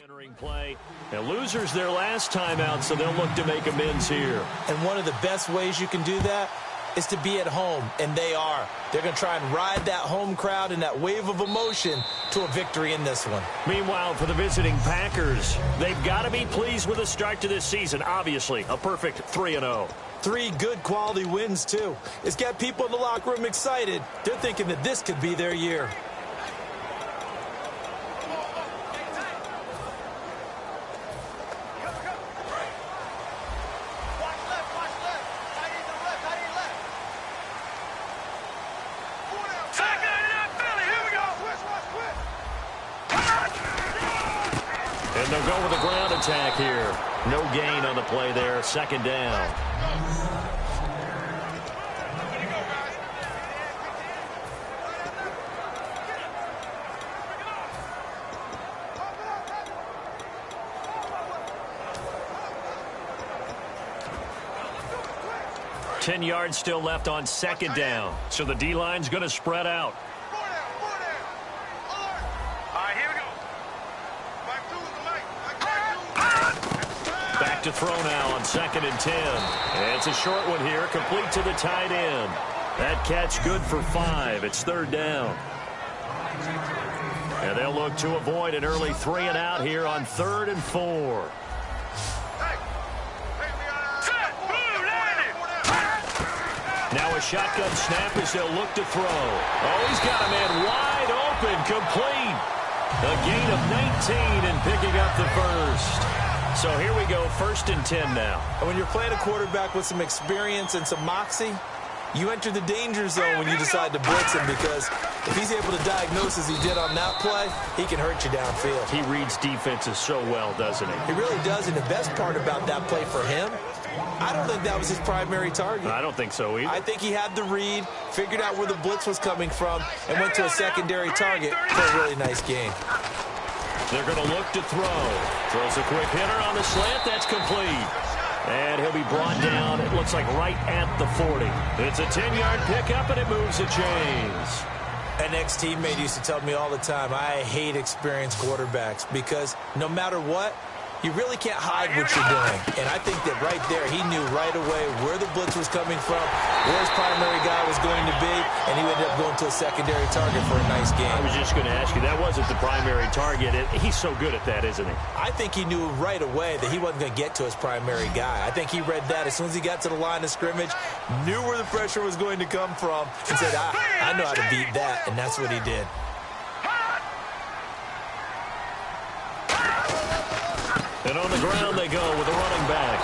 Entering play. And losers their last time out, so they'll look to make amends here. And one of the best ways you can do that is to be at home, and they are. They're going to try and ride that home crowd and that wave of emotion to a victory in this one. Meanwhile, for the visiting Packers, they've got to be pleased with the start to this season. Obviously, a perfect 3-0. 3 good quality wins, too. It's got people in the locker room excited. They're thinking that this could be their year. And they'll go with a ground attack here. No gain on the play there. Second down. Ten yards still left on second down. So the D-line's going to spread out. Back to throw now on 2nd and 10. And it's a short one here, complete to the tight end. That catch good for 5. It's 3rd down. And they'll look to avoid an early 3-and-out here on 3rd and 4. Now a shotgun snap as they'll look to throw. Oh, he's got a man wide open, complete. A gain of 19 and picking up the first. So here we go, 1st and 10 now. And when you're playing a quarterback with some experience and some moxie, you enter the danger zone when you decide to blitz him, because if he's able to diagnose as he did on that play, he can hurt you downfield. He reads defenses so well, doesn't he? He really does, and the best part about that play for him, I don't think that was his primary target. I don't think so either. I think he had the read, figured out where the blitz was coming from, and went to a secondary target for a really nice game. They're going to look to throw. Throws a quick hitter on the slant. That's complete. And he'll be brought down, it looks like right at the 40. It's a 10-yard pickup, and it moves the chains. An ex-teammate used to tell me all the time, I hate experienced quarterbacks, because no matter what, you really can't hide what you're doing. And I think that right there, he knew right away where the blitz was coming from, where his primary guy was going to be, and he ended up going to a secondary target for a nice game. I was just going to ask you, that wasn't the primary target. He's so good at that, isn't he? I think he knew right away that he wasn't going to get to his primary guy. I think he read that as soon as he got to the line of scrimmage, knew where the pressure was going to come from, and said, I know how to beat that, and that's what he did. And on the ground they go with a running back.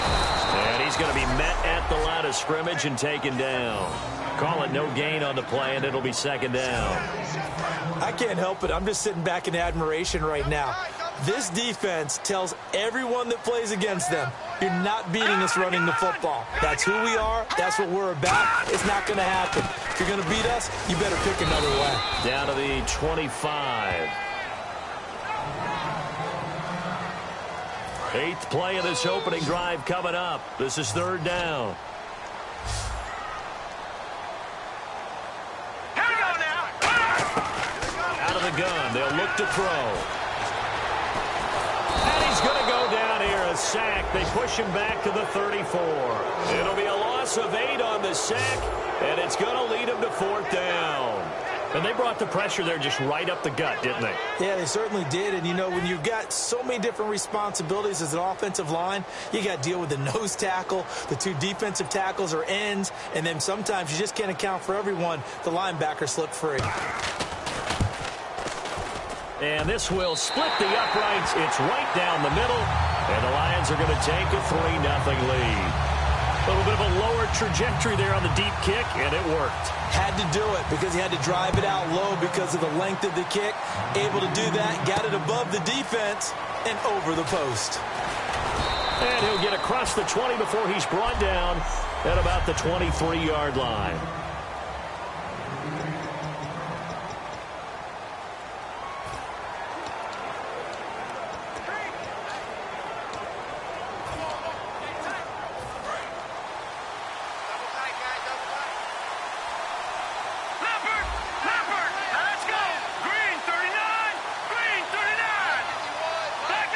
And he's going to be met at the line of scrimmage and taken down. Call it no gain on the play, and it'll be 2nd down. I can't help it. I'm just sitting back in admiration right now. This defense tells everyone that plays against them, you're not beating us running the football. That's who we are. That's what we're about. It's not going to happen. If you're going to beat us, you better pick another way. Down to the 25. 8th play of this opening drive coming up. This is 3rd down. Here we go now. Out of the gun, they'll look to throw. And he's going to go down here, a sack. They push him back to the 34. It'll be a loss of 8 on the sack, and it's going to lead him to 4th down. And they brought the pressure there just right up the gut, didn't they? Yeah, they certainly did. And, you know, when you've got so many different responsibilities as an offensive line, you got to deal with the nose tackle, the 2 defensive tackles or ends, and then sometimes you just can't account for everyone. The linebacker slipped free. And this will split the uprights. It's right down the middle. And the Lions are going to take a 3-0 lead. A little bit of a lower trajectory there on the deep kick, and it worked. Had to do it because he had to drive it out low because of the length of the kick. Able to do that, got it above the defense and over the post. And he'll get across the 20 before he's brought down at about the 23-yard line. Let's go. Green 39. Green 39. Back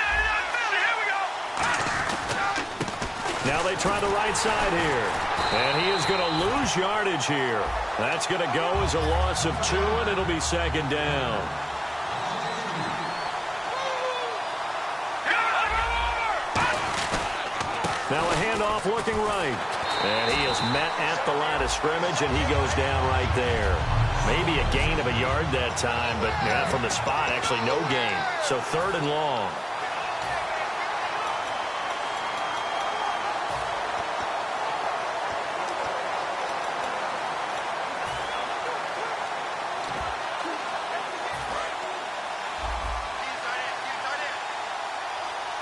they try the right side here. And he is going to lose yardage here. That's going to go as a loss of 2, and it'll be second down. Now a handoff looking right. And he is met at the line of scrimmage, and he goes down right there. Maybe a gain of a yard that time, but yeah, from the spot, actually no gain. So 3rd and long.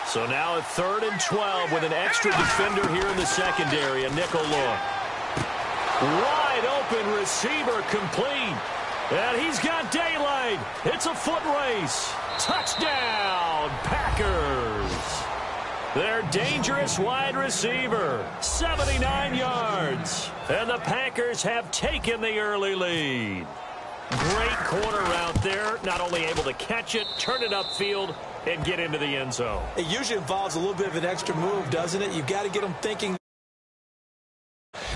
So now at 3rd and 12 with an extra defender here in the secondary, a nickel look. Wide open receiver complete. And he's got daylight. It's a foot race. Touchdown, Packers. Their dangerous wide receiver, 79 yards. And the Packers have taken the early lead. Great corner out there, not only able to catch it, turn it upfield, and get into the end zone. It usually involves a little bit of an extra move, doesn't it? You've got to get them thinking.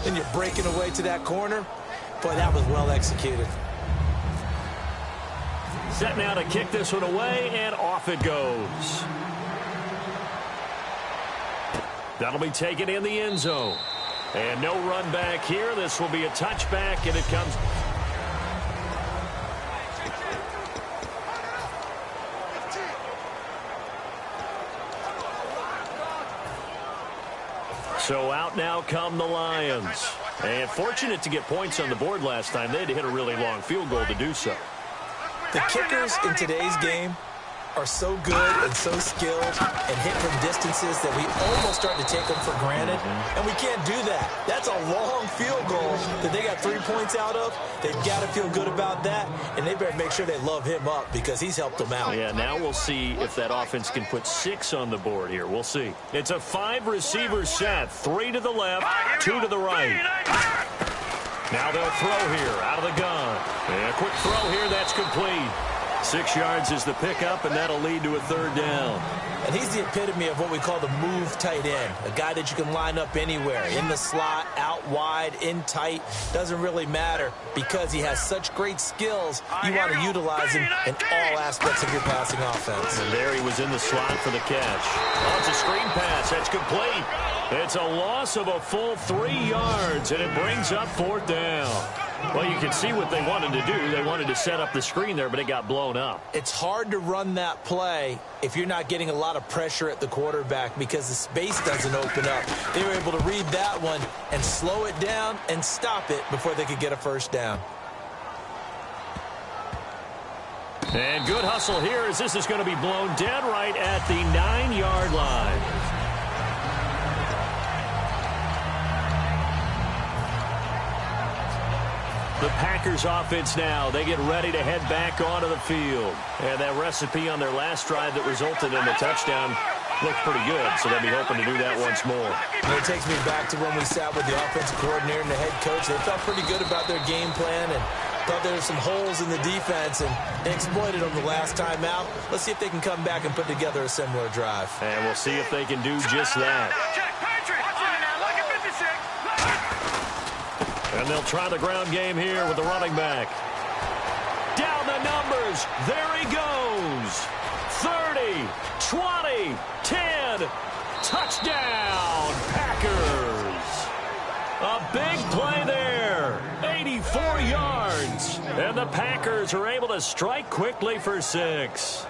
And you're breaking away to that corner. Boy, that was well executed. Set now to kick this one away, and off it goes. That'll be taken in the end zone. And no run back here. This will be a touchback, and it comes... So out now come the Lions. And fortunate to get points on the board last time. They had to hit a really long field goal to do so. The kickers in today's game are so good and so skilled and hit from distances that we almost start to take them for granted. And we can't do that. That's a long field goal that they got 3 points out of. They've got to feel good about that, and they better make sure they love him up because he's helped them out. Yeah, now we'll see if that offense can put 6 on the board here. We'll see. It's a 5-receiver set. 3 to the left, 2 to the right. Now they'll throw here out of the gun. And a quick throw here, that's complete. 6 yards is the pickup, and that'll lead to a 3rd down. And he's the epitome of what we call the move tight end, a guy that you can line up anywhere, in the slot, out wide, in tight, doesn't really matter because he has such great skills. You want to utilize him in all aspects of your passing offense. And there he was in the slot for the catch. Oh, it's a screen pass. That's complete. It's a loss of a full 3 yards, and it brings up 4th down. Well, you can see what they wanted to do. They wanted to set up the screen there, but it got blown up. It's hard to run that play if you're not getting a lot of pressure at the quarterback because the space doesn't open up. They were able to read that one and slow it down and stop it before they could get a 1st down. And good hustle here as this is going to be blown dead right at the 9-yard line. The Packers offense now, they get ready to head back onto the field. And that recipe on their last drive that resulted in the touchdown looked pretty good, so they'll be hoping to do that once more. It takes me back to when we sat with the offensive coordinator and the head coach. They felt pretty good about their game plan and thought there were some holes in the defense, and they exploited them the last time out. Let's see if they can come back and put together a similar drive. And we'll see if they can do just that. And they'll try the ground game here with the running back. Down the numbers. There he goes. 30, 20, 10. Touchdown, Packers. A big play there. 84 yards. And the Packers are able to strike quickly for 6.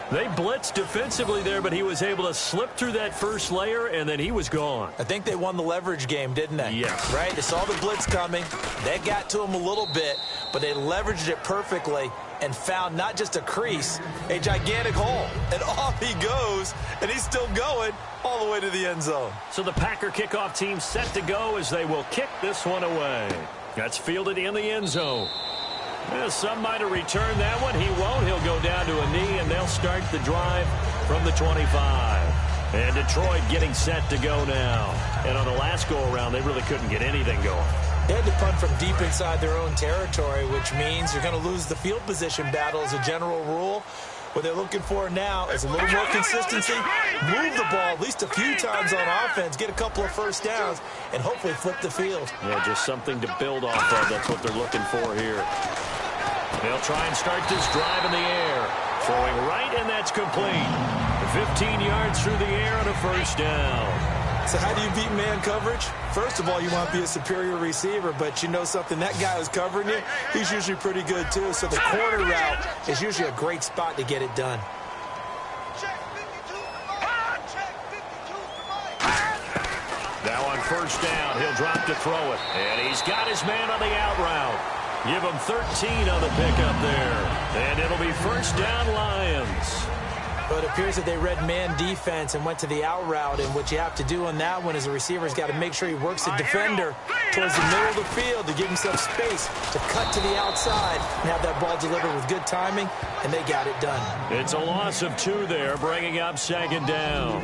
They blitzed defensively there, but he was able to slip through that first layer, and then he was gone. I think they won the leverage game, didn't they? Yes. Right? They saw the blitz coming. That got to him a little bit, but they leveraged it perfectly and found not just a crease, a gigantic hole. And off he goes, and he's still going all the way to the end zone. So the Packer kickoff team set to go as they will kick this one away. That's fielded in the end zone. Yeah, some might have returned that one. He won't. He'll go down to a knee, and they'll start the drive from the 25. And Detroit getting set to go now. And on the last go-around, they really couldn't get anything going. They had to punt from deep inside their own territory, which means you're going to lose the field position battle as a general rule. What they're looking for now is a little more consistency, move the ball at least a few times on offense, get a couple of first downs, and hopefully flip the field. Yeah, just something to build off of. That's what they're looking for here. They'll try and start this drive in the air. Throwing right, and that's complete. 15 yards through the air on a first down. So how do you beat man coverage? First of all, you want to be a superior receiver, but you know something, that guy who's covering you, he's usually pretty good too. So the corner route is usually a great spot to get it done. Now on first down, he'll drop to throw it. And he's got his man on the out route. Give him 13 on the pickup there. And it'll be first down, Lions. But it appears that they read man defense and went to the out route, and what you have to do on that one is the receiver's got to make sure he works the defender towards the middle of the field to give himself space to cut to the outside and have that ball delivered with good timing, and they got it done. It's a loss of 2 there, bringing up second down.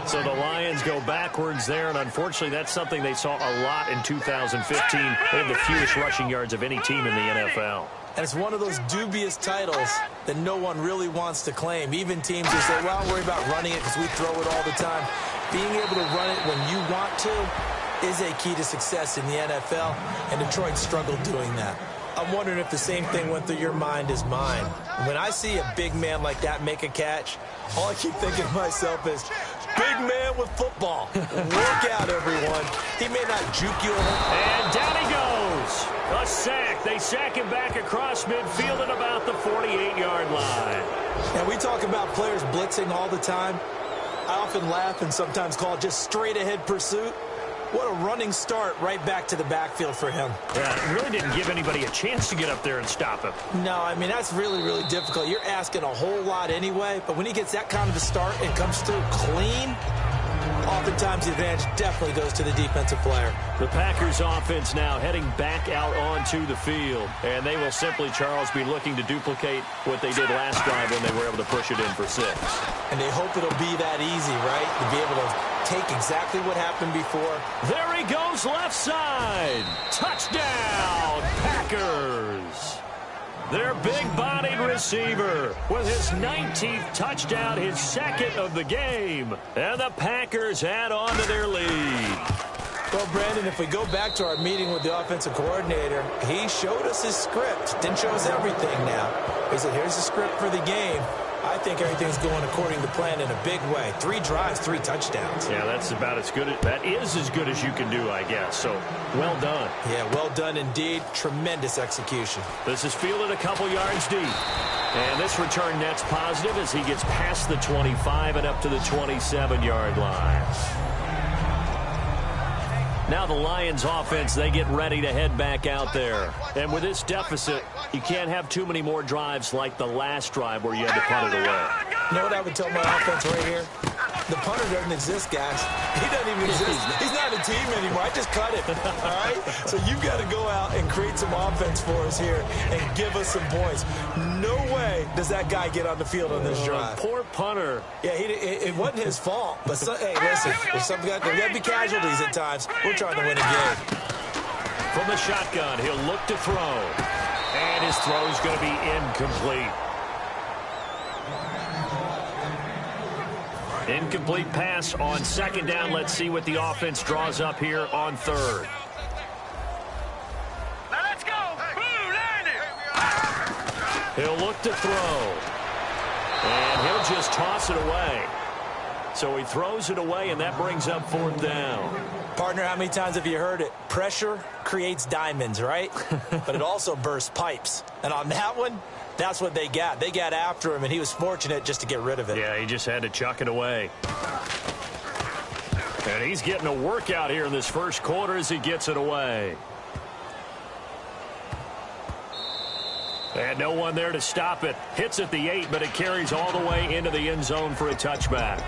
So the Lions go backwards there, and unfortunately that's something they saw a lot in 2015. They had the fewest rushing yards of any team in the NFL. And it's one of those dubious titles that no one really wants to claim. Even teams who say, well, I'll worry about running it because we throw it all the time. Being able to run it when you want to is a key to success in the NFL, and Detroit struggled doing that. I'm wondering if the same thing went through your mind as mine. When I see a big man like that make a catch, all I keep thinking to myself is, big man with football. Work out, everyone. He may not juke you. And down he goes. A sack. They sack him back across midfield at about the 48-yard line. And we talk about players blitzing all the time. I often laugh and sometimes call it just straight-ahead pursuit. What a running start right back to the backfield for him. Yeah, it really didn't give anybody a chance to get up there and stop him. No, I mean, that's really, really difficult. You're asking a whole lot anyway, but when he gets that kind of a start and comes through clean, oftentimes the advantage definitely goes to the defensive player. The Packers offense now heading back out onto the field, and they will simply, Charles, be looking to duplicate what they did last drive when they were able to push it in for 6. And they hope it'll be that easy, right? To be able to take exactly what happened before. There he goes, left side. Touchdown, Packers. Their big-bodied receiver with his 19th touchdown, his second of the game. And the Packers add on to their lead. Well, Brandon, if we go back to our meeting with the offensive coordinator, he showed us his script. Didn't show us everything now. He said, here's the script for the game. I think everything's going according to plan in a big way. 3 drives, 3 touchdowns. Yeah, that's about as good. That is as good as you can do, I guess. So, well done. Yeah, well done indeed. Tremendous execution. This is fielded a couple yards deep. And this return net's positive as he gets past the 25 and up to the 27-yard line. Now the Lions offense, they get ready to head back out there. And with this deficit, you can't have too many more drives like the last drive where you had to punt it away. You know what I would tell my offense right here? The punter doesn't exist, guys. He doesn't even exist. He's not a team anymore. I just cut him, all right? So you've got to go out and create some offense for us here and give us some points. No way does that guy get on the field on this drive. Poor punter. Yeah, it wasn't his fault. But, hey, listen, there's got to be casualties at times. We're trying to win a game. From the shotgun, he'll look to throw. And his throw is going to be incomplete. Incomplete pass on second down. Let's see what the offense draws up here on third. Let's go. He'll look to throw. And he'll just toss it away. So he throws it away, and that brings up 4th down. Partner, how many times have you heard it? Pressure creates diamonds, right? But it also bursts pipes. And on that one, that's what they got. They got after him, and he was fortunate just to get rid of it. Yeah, he just had to chuck it away. And he's getting a workout here in this first quarter as he gets it away. And no one there to stop it. Hits at the 8, but it carries all the way into the end zone for a touchback.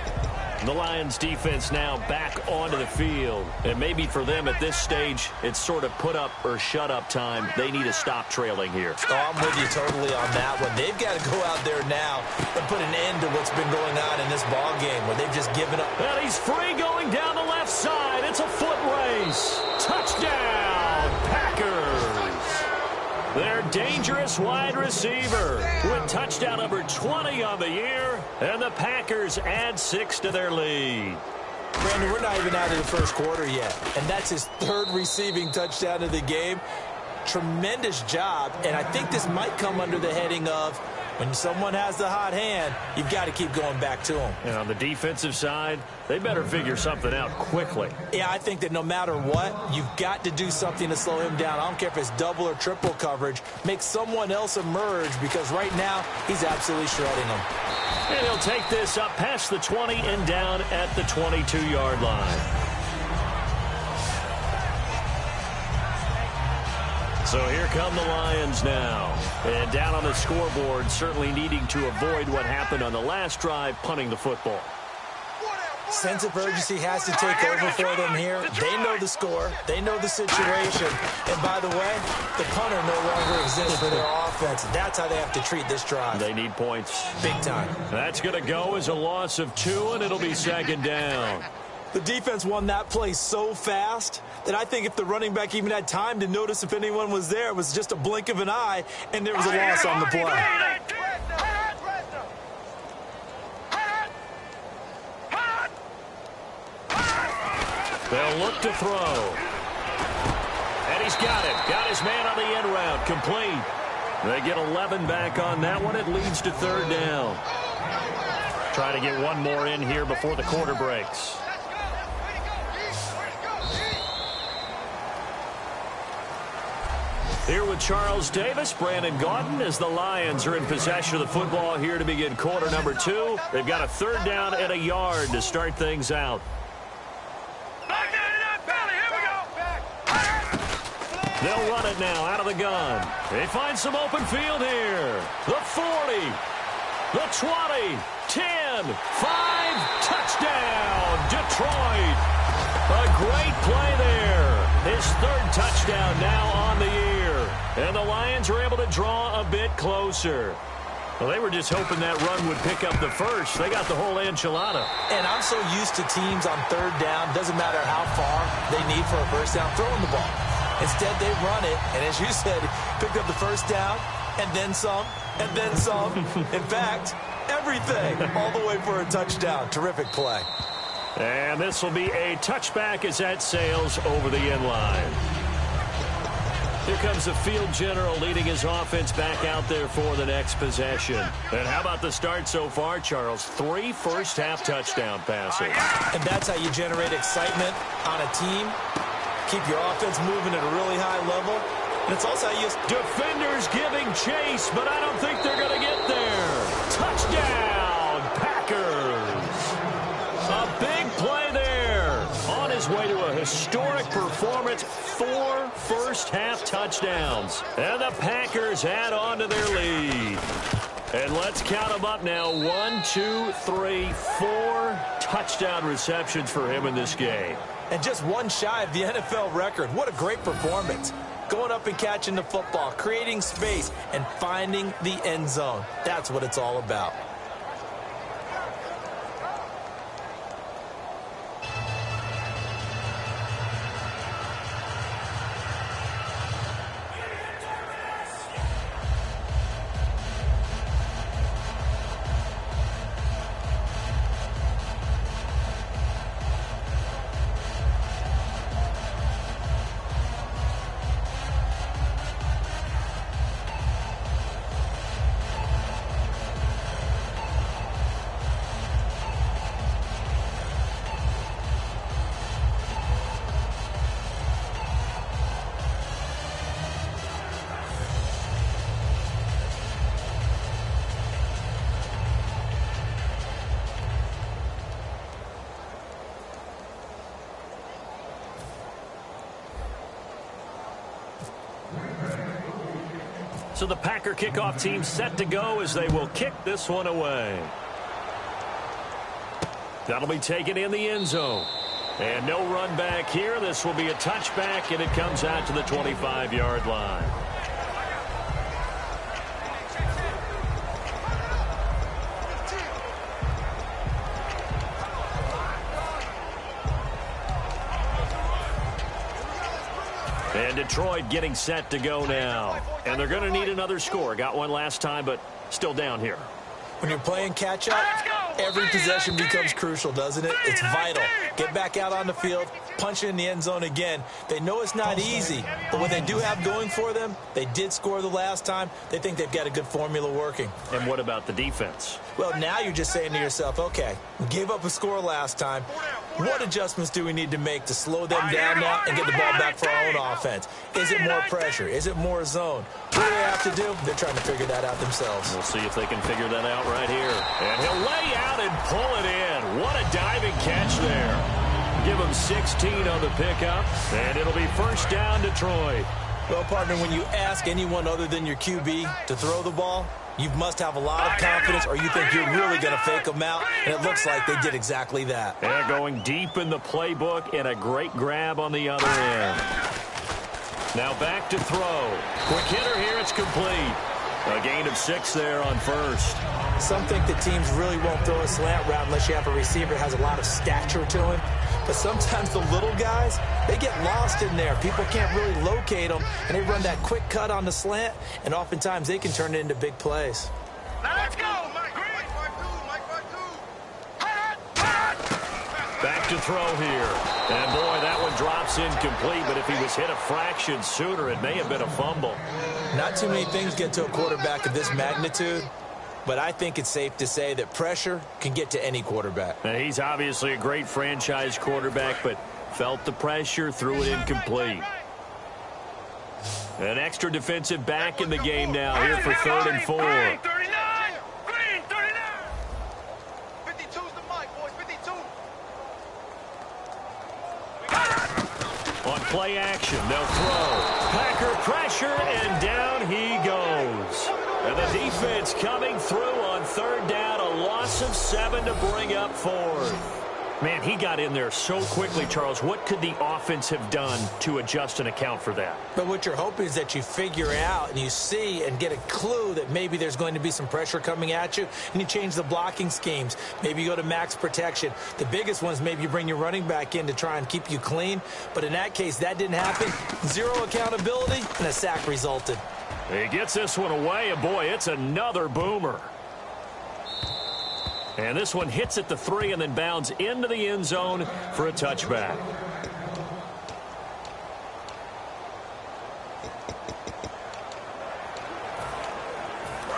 The Lions defense now back onto the field. And maybe for them at this stage, it's sort of put up or shut up time. They need to stop trailing here. Oh, I'm with you totally on that one. They've got to go out there now and put an end to what's been going on in this ball game where they've just given up. And he's free going down the left side. It's a foot race. Touchdown, Packers. Their dangerous wide receiver with touchdown number 20 on the year, and the Packers add 6 to their lead. Brandon, we're not even out of the first quarter yet, and that's his 3rd receiving touchdown of the game. Tremendous job, and I think this might come under the heading of when someone has the hot hand, you've got to keep going back to them. And on the defensive side, they better figure something out quickly. Yeah, I think that no matter what, you've got to do something to slow him down. I don't care if it's double or triple coverage. Make someone else emerge, because right now he's absolutely shredding them. And he'll take this up past the 20 and down at the 22-yard line. So here come the Lions now. And down on the scoreboard, certainly needing to avoid what happened on the last drive, punting the football. Sense of urgency has to take over for them here. They know the score. They know the situation. And by the way, the punter no longer exists for their offense. That's how they have to treat this drive. They need points. Big time. That's going to go as a loss of 2, and it'll be 2nd down. The defense won that play so fast that I think if the running back even had time to notice if anyone was there, it was just a blink of an eye, and there was a loss on the play. They'll look to throw. And he's got it. Got his man on the end route. Complete. They get 11 back on that one. It leads to 3rd down. Try to get one more in here before the quarter breaks. Here with Charles Davis, Brandon Gaudin, as the Lions are in possession of the football here to begin quarter number 2. They've got a 3rd down and a yard to start things out. They'll run it now out of the gun. They find some open field here. The 40, the 20, 10, 5, touchdown, Detroit. A great play there. His 3rd touchdown now on the year. And the Lions are able to draw a bit closer. Well, they were just hoping that run would pick up the first. They got the whole enchilada. And I'm so used to teams on 3rd down, doesn't matter how far they need for a first down, throwing the ball. Instead, they run it, and as you said, picked up the first down, and then some, and then some. In fact, everything, all the way for a touchdown. Terrific play. And this will be a touchback as that sails over the end line. Here comes the field general leading his offense back out there for the next possession. And how about the start so far, Charles? 3 first-half touchdown passes. And that's how you generate excitement on a team. Keep your offense moving at a really high level. And it's also how you... Defenders giving chase, but I don't think they're going to get there. Touchdown, Packers. A big play there. On his way to a historic performance, 4 first-half touchdowns. And the Packers add on to their lead. And let's count them up now. 1, 2, 3, 4 touchdown receptions for him in this game. And just one shy of the NFL record. What a great performance. Going up and catching the football, creating space, and finding the end zone. That's what it's all about. So the Packer kickoff team set to go as they will kick this one away. That'll be taken in the end zone. And no run back here. This will be a touchback, and it comes out to the 25-yard line. And Detroit getting set to go now. And they're going to need another score. Got one last time, but still down here. When you're playing catch-up, every possession becomes crucial, doesn't it? It's vital. Get back out on the field, punch it in the end zone again. They know it's not easy, but what they do have going for them, they did score the last time. They think they've got a good formula working. And what about the defense? Well, now you're just saying to yourself, okay, we gave up a score last time. What adjustments do we need to make to slow them down now and get the ball back for our own offense? Is it more pressure? Is it more zone? What do they have to do? They're trying to figure that out themselves. We'll see if they can figure that out right here. And he'll lay out and pull it in. What a diving catch there. Give him 16 on the pickup, and it'll be first down Detroit. Well, partner, when you ask anyone other than your QB to throw the ball, you must have a lot of confidence or you think you're really going to fake them out, and it looks like they did exactly that. They're going deep in the playbook and a great grab on the other end. Now back to throw. Quick hitter here, it's complete. A gain of 6 there on first. Some think that teams really won't throw a slant route unless you have a receiver that has a lot of stature to him. But sometimes the little guys, they get lost in there. People can't really locate them, and they run that quick cut on the slant, and oftentimes they can turn it into big plays. Let's go, Mike. Back to throw here. And, boy, that one drops incomplete, but if he was hit a fraction sooner, it may have been a fumble. Not too many things get to a quarterback of this magnitude, but I think it's safe to say that pressure can get to any quarterback. Now, he's obviously a great franchise quarterback, but felt the pressure, threw it incomplete. An extra defensive back in the game now here for 3rd and 4. Green, 39. Green, 39. 52's the mic, boys. 52. On play action, they'll throw. Packer pressure, and down he goes. And the defense coming through on 3rd down, a loss of 7 to bring up 4th. Man, he got in there so quickly, Charles. What could the offense have done to adjust and account for that? But what you're hoping is that you figure out and you see and get a clue that maybe there's going to be some pressure coming at you, and you change the blocking schemes. Maybe you go to max protection. The biggest ones, maybe you bring your running back in to try and keep you clean. But in that case, that didn't happen. 0 accountability, and a sack resulted. He gets this one away, and boy, it's another boomer. And this one hits at the 3 and then bounds into the end zone for a touchback.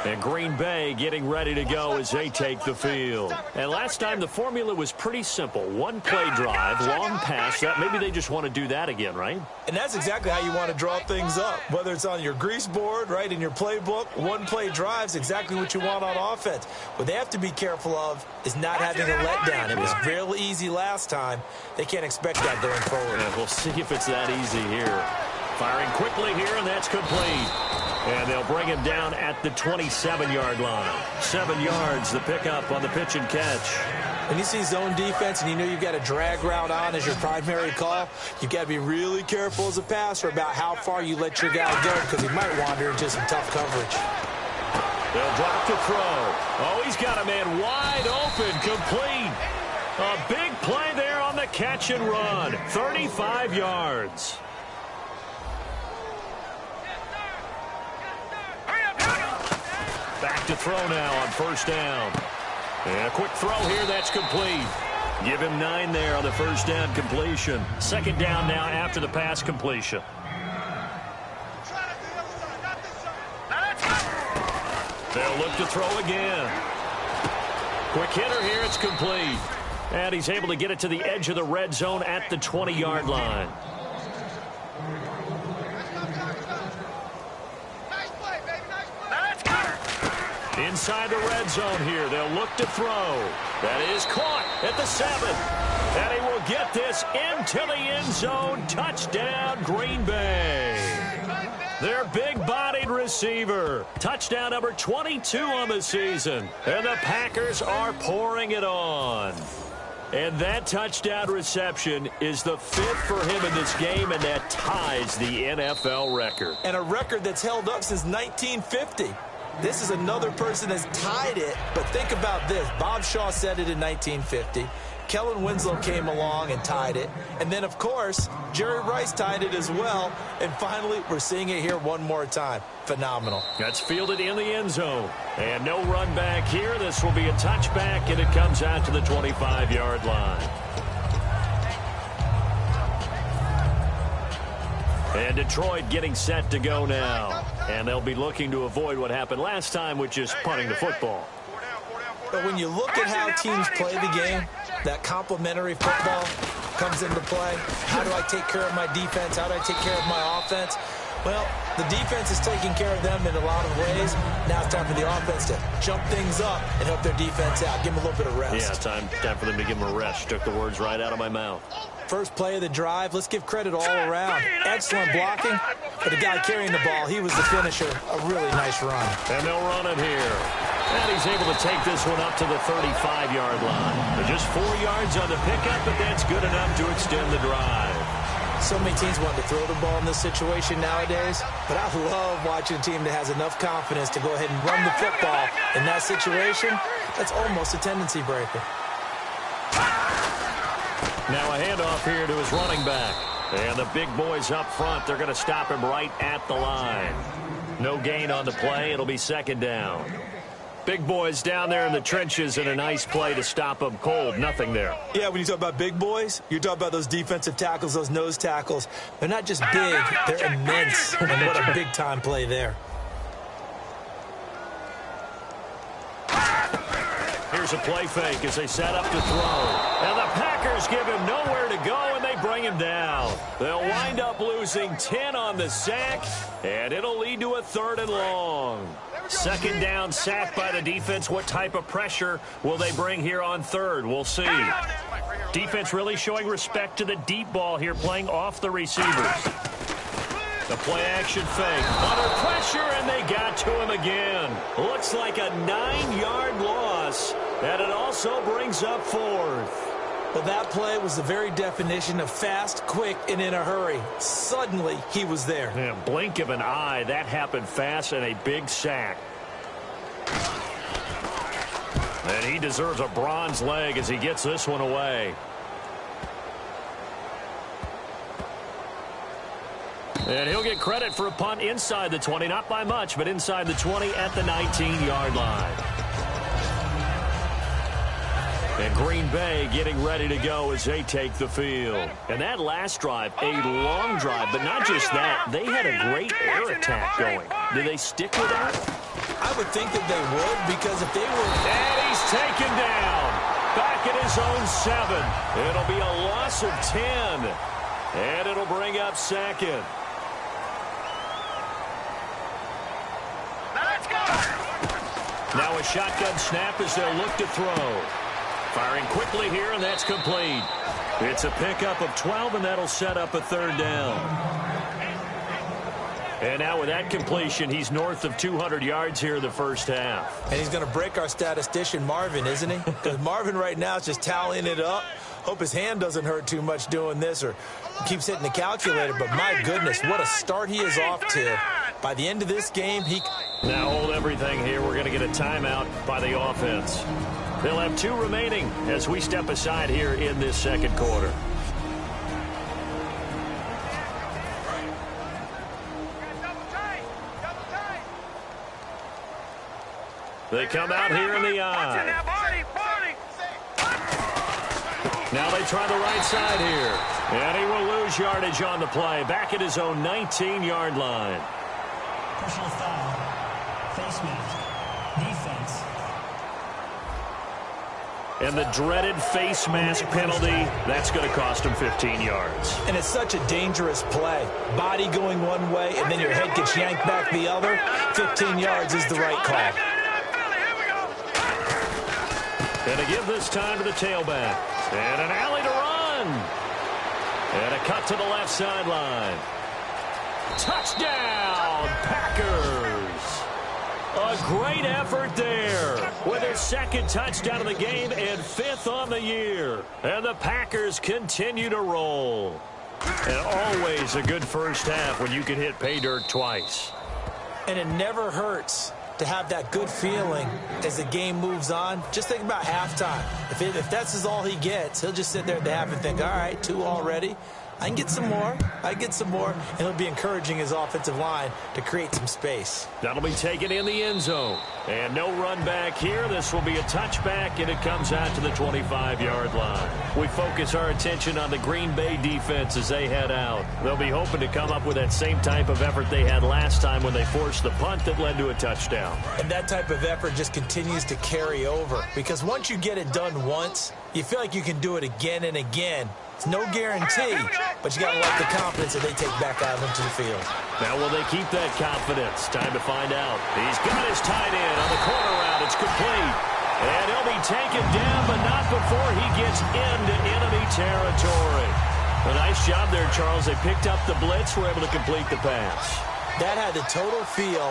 And Green Bay getting ready to go as they take the field. And last time the formula was pretty simple. One play drive, long pass. That maybe they just want to do that again, right? And that's exactly how you want to draw things up. Whether it's on your grease board, right, in your playbook, one play drive is exactly what you want on offense. What they have to be careful of is not having a letdown. It was real easy last time. They can't expect that going forward. Yeah, we'll see if it's that easy here. Firing quickly here, and that's complete. And they'll bring him down at the 27-yard line. 7 yards, the pickup on the pitch and catch. When you see zone defense and you know you've got a drag route on as your primary call, you've got to be really careful as a passer about how far you let your guy go because he might wander into some tough coverage. They'll drop to throw. Oh, he's got a man wide open, complete. A big play there on the catch and run. 35 yards. Back to throw now on 1st down. And a quick throw here, that's complete. Give him 9 there on the 1st down completion. 2nd down now after the pass completion. They'll look to throw again. Quick hitter here, it's complete. And he's able to get it to the edge of the red zone at the 20-yard line. Inside the red zone here. They'll look to throw. That is caught at the 7. And he will get this into the end zone. Touchdown, Green Bay. Their big-bodied receiver. Touchdown number 22 on the season. And the Packers are pouring it on. And that touchdown reception is the 5th for him in this game, and that ties the NFL record. And a record that's held up since 1950. This is another person that's tied it, but think about this. Bob Shaw said it in 1950. Kellen Winslow came along and tied it. And then, of course, Jerry Rice tied it as well. And finally, we're seeing it here one more time. Phenomenal. That's fielded in the end zone. And no run back here. This will be a touchback, and it comes out to the 25-yard line. And Detroit getting set to go now. And they'll be looking to avoid what happened last time, which is punting the football. But when you look at how teams play the game, that complementary football comes into play. How do I take care of my defense? How do I take care of my offense? Well, the defense is taking care of them in a lot of ways. Now it's time for the offense to jump things up and help their defense out. Give them a little bit of rest. Yeah, time for them to give them a rest. Took the words right out of my mouth. First play of the drive, let's give credit all around. Excellent blocking, but the guy carrying the ball, he was the finisher. A really nice run. And they'll run it here. And he's able to take this one up to the 35-yard line. But just 4 yards on the pickup, but that's good enough to extend the drive. So many teams want to throw the ball in this situation nowadays, but I love watching a team that has enough confidence to go ahead and run the football. In that situation, that's almost a tendency breaker. Now a handoff here to his running back. And the big boys up front, they're going to stop him right at the line. No gain on the play. It'll be second down. Big boys down there in the trenches, and a nice play to stop them cold. Nothing there. Yeah, when you talk about big boys, you're talking about those defensive tackles, those nose tackles. They're not just big, they're immense. And what a big-time play there. Here's a play fake as they set up to throw. And the Packers give him nowhere to go, and they bring him down. They'll wind up losing 10 on the sack, and it'll lead to a 3rd and long. Second down, sack by the defense. What type of pressure will they bring here on 3rd? We'll see. Defense really showing respect to the deep ball here, playing off the receivers. The play-action fake. Under pressure, and they got to him again. Looks like a 9-yard loss, and it also brings up 4th. Well, that play was the very definition of fast, quick, and in a hurry. Suddenly, he was there. Yeah, blink of an eye. That happened fast, and a big sack. And he deserves a bronze leg as he gets this one away. And he'll get credit for a punt inside the 20. Not by much, but inside the 20 at the 19-yard line. And Green Bay getting ready to go as they take the field. And that last drive, a long drive, but not just that. They had a great air attack going. Do they stick with that? I would think that they would, because if they were... And he's taken down. Back at his own 7. It'll be a loss of 10. And it'll bring up 2nd. Let's go. Now a shotgun snap as they'll look to throw. Firing quickly here, and that's complete. It's a pickup of 12, and that'll set up a 3rd down. And now with that completion, he's north of 200 yards here in the first half. And he's going to break our statistician, Marvin, isn't he? Because Marvin right now is just tallying it up. Hope his hand doesn't hurt too much doing this or keeps hitting the calculator. But my goodness, what a start he is off to. By the end of this game, he... Now hold everything here. We're going to get a timeout by the offense. They'll have 2 remaining as we step aside here in this second quarter. They come out here in the eye. Now they try the right side here. And he will lose yardage on the play. Back at his own 19-yard line. Personal foul. Face mask. Defense. And the dreaded face mask penalty, that's going to cost him 15 yards. And it's such a dangerous play. Body going one way, and then your head gets yanked back the other. 15 yards is the right call. And to give this time to the tailback. And an alley to run. And a cut to the left sideline. Touchdown, Packers. A great effort there with their 2nd touchdown of the game and 5th on the year. And the Packers continue to roll. And always a good first half when you can hit pay dirt twice. And it never hurts to have that good feeling as the game moves on. Just think about halftime. If that's all he gets, he'll just sit there at the half and think, all right, 2 already. I can get some more. And he'll be encouraging his offensive line to create some space. That'll be taken in the end zone. And no run back here. This will be a touchback, and it comes out to the 25-yard line. We focus our attention on the Green Bay defense as they head out. They'll be hoping to come up with that same type of effort they had last time when they forced the punt that led to a touchdown. And that type of effort just continues to carry over, because once you get it done once, you feel like you can do it again and again. It's no guarantee, but you got to like the confidence that they take back out into the field. Now, will they keep that confidence? Time to find out. He's got his tight end on the corner route. It's complete. And he'll be taken down, but not before he gets into enemy territory. A nice job there, Charles. They picked up the blitz, were able to complete the pass. That had the total feel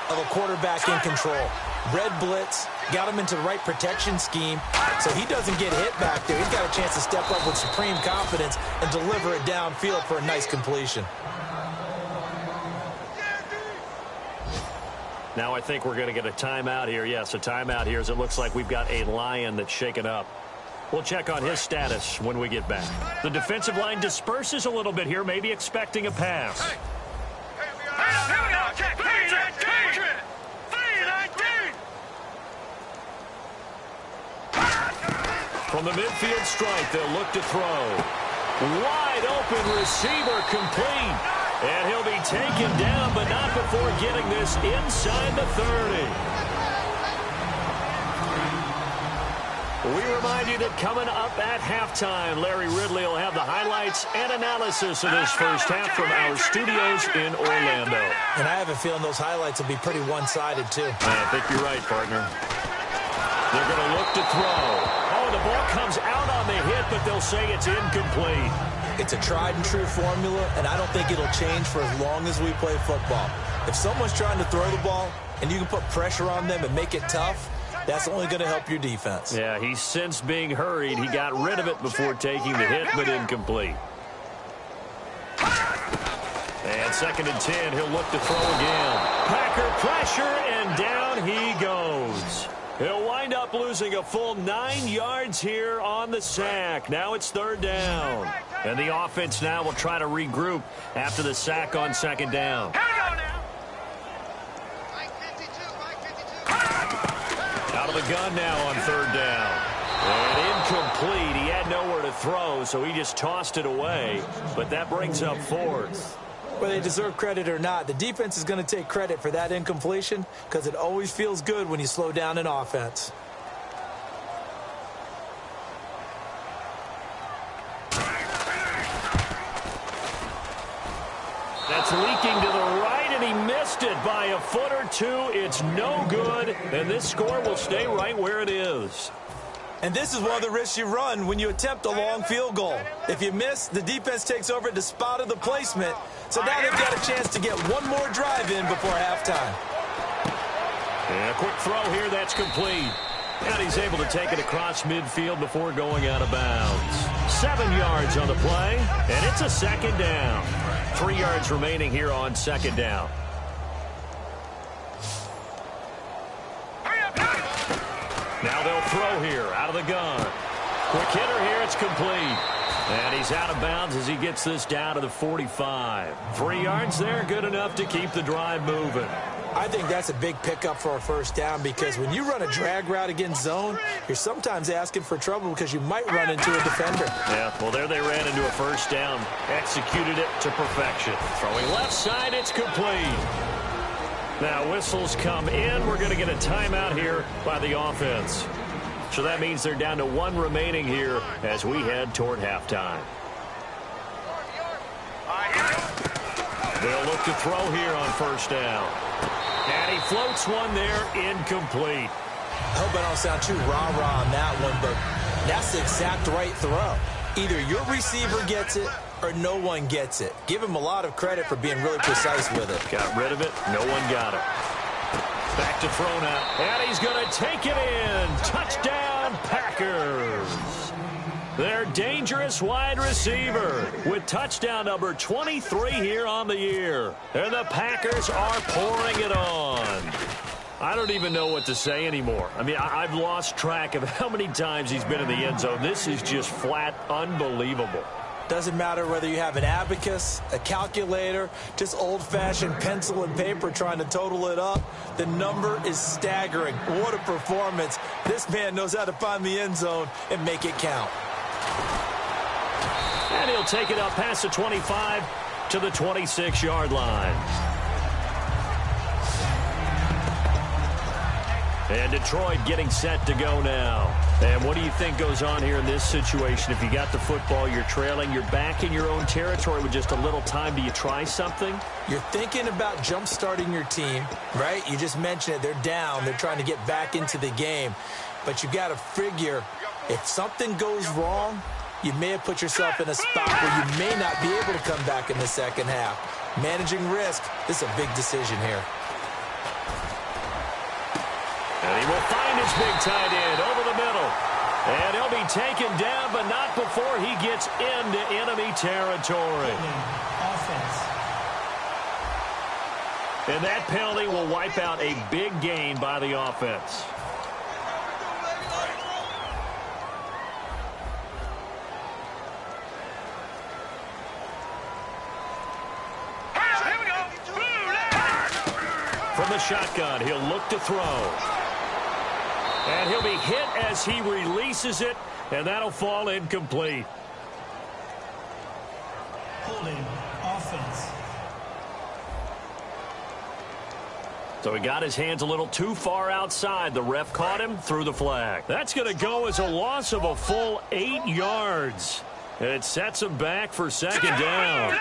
of a quarterback in control. Red blitz, got him into the right protection scheme, so he doesn't get hit back there. He's got a chance to step up with supreme confidence and deliver it downfield for a nice completion. Now I think we're going to get a timeout here. Yes, a timeout here as it looks like we've got a Lion that's shaken up. We'll check on his status when we get back. The defensive line disperses a little bit here, maybe expecting a pass. Here we go. Check. 319. From the midfield stripe, they'll look to throw. Wide open receiver complete. And he'll be taken down, but not before getting this inside the 30. We remind you that coming up at halftime, Larry Ridley will have the highlights and analysis of this first half from our studios in Orlando. And I have a feeling those highlights will be pretty one-sided, too. I think you're right, partner. They're going to look to throw. Oh, the ball comes out on the hit, but they'll say it's incomplete. It's a tried-and-true formula, and I don't think it'll change for as long as we play football. If someone's trying to throw the ball and you can put pressure on them and make it tough, that's only going to help your defense. Yeah, he's since being hurried. He got rid of it before taking the hit, but incomplete. And 2nd and 10, he'll look to throw again. Packer pressure, and down he goes. He'll wind up losing a full 9 yards here on the sack. Now it's 3rd down. And the offense now will try to regroup after the sack on 2nd down. Out of the gun now on 3rd down. And incomplete. He had nowhere to throw, so he just tossed it away. But that brings up 4th. Whether they deserve credit or not, the defense is going to take credit for that incompletion because it always feels good when you slow down an offense. That's leaking to the right, and he missed it by a foot or two. It's no good, and this score will stay right where it is. And this is one of the risks you run when you attempt a long field goal. If you miss, the defense takes over at the spot of the placement. So now they've got a chance to get one more drive in before halftime. And a quick throw here, that's complete. And he's able to take it across midfield before going out of bounds. 7 yards on the play, and it's a 2nd down. 3 yards remaining here on 2nd down. Now they'll throw here out of the gun. Quick hitter here, it's complete. And he's out of bounds as he gets this down to the 45. 3 yards there, good enough to keep the drive moving. I think that's a big pickup for a 1st down because when you run a drag route against zone, you're sometimes asking for trouble because you might run into a defender. Yeah, well, there they ran into a 1st down. Executed it to perfection. Throwing left side, it's complete. Now whistles come in. We're going to get a timeout here by the offense. So that means they're down to 1 remaining here as we head toward halftime. They'll look to throw here on 1st down. And he floats one there, incomplete. I hope I don't sound too rah-rah on that one, but that's the exact right throw. Either your receiver gets it or no one gets it. Give him a lot of credit for being really precise with it. Got rid of it. No one got it. Back to throw now. And he's going to take it in. Touchdown, Packers. Their dangerous wide receiver with touchdown number 23 here on the year. And the Packers are pouring it on. I don't even know what to say anymore. I mean, I've lost track of how many times he's been in the end zone. This is just flat unbelievable. Doesn't matter whether you have an abacus, a calculator, just old-fashioned pencil and paper trying to total it up. The number is staggering. What a performance. This man knows how to find the end zone and make it count. And he'll take it up past the 25 to the 26-yard line. And Detroit getting set to go now. And what do you think goes on here in this situation? If you got the football, you're trailing, you're back in your own territory with just a little time. Do you try something? You're thinking about jump-starting your team, right? You just mentioned it. They're down. They're trying to get back into the game. But you got to figure, if something goes wrong, you may have put yourself in a spot where you may not be able to come back in the second half. Managing risk, this is a big decision here. And he will find his big tight end over the middle. And he'll be taken down, but not before he gets into enemy territory. Offense. And that penalty will wipe out a big gain by the offense. From the shotgun, he'll look to throw. And he'll be hit as he releases it, and that'll fall incomplete. Holding. Offense. So he got his hands a little too far outside. The ref caught him, threw the flag. That's going to go as a loss of a full 8 yards. And it sets him back for second down.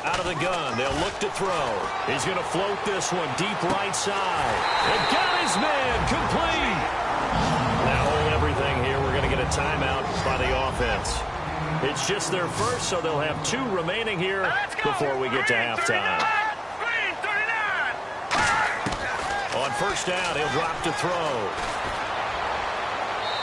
Out of the gun, they'll look to throw. He's going to float this one deep right side. And got his man complete. Now hold everything here. We're going to get a timeout by the offense. It's just their first, so they'll have 2 remaining here before we get to halftime. On first down, he'll drop to throw.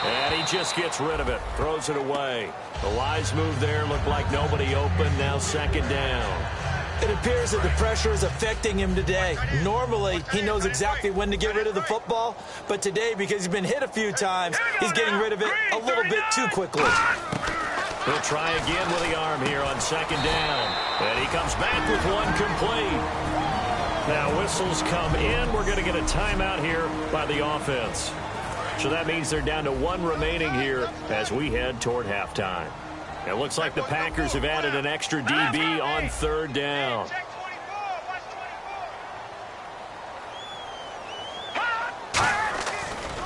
And he just gets rid of it, throws it away. The wise move there, looked like nobody open, now second down. It appears that the pressure is affecting him today. Normally, he knows exactly when to get rid of the football, but today, because he's been hit a few times, he's getting rid of it a little bit too quickly. He'll try again with the arm here on second down. And he comes back with one complete. Now whistles come in. We're going to get a timeout here by the offense. So that means they're down to 1 remaining here as we head toward halftime. It looks like the Packers have added an extra DB on third down.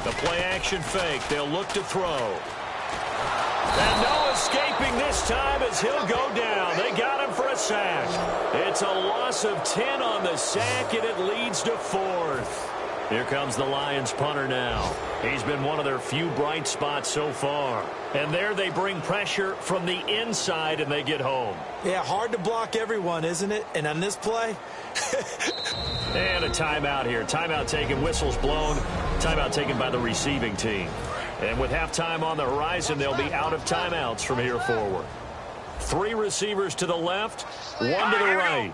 The play action fake. They'll look to throw. And no escaping this time as he'll go down. They got him for a sack. It's a loss of 10 on the sack, and it leads to 4th. Here comes the Lions punter now. He's been one of their few bright spots so far. And there they bring pressure from the inside, and they get home. Yeah, hard to block everyone, isn't it? And on this play... And a timeout here. Timeout taken, whistles blown. Timeout taken by the receiving team. And with halftime on the horizon, they'll be out of timeouts from here forward. 3 receivers to the left, 1 to the right.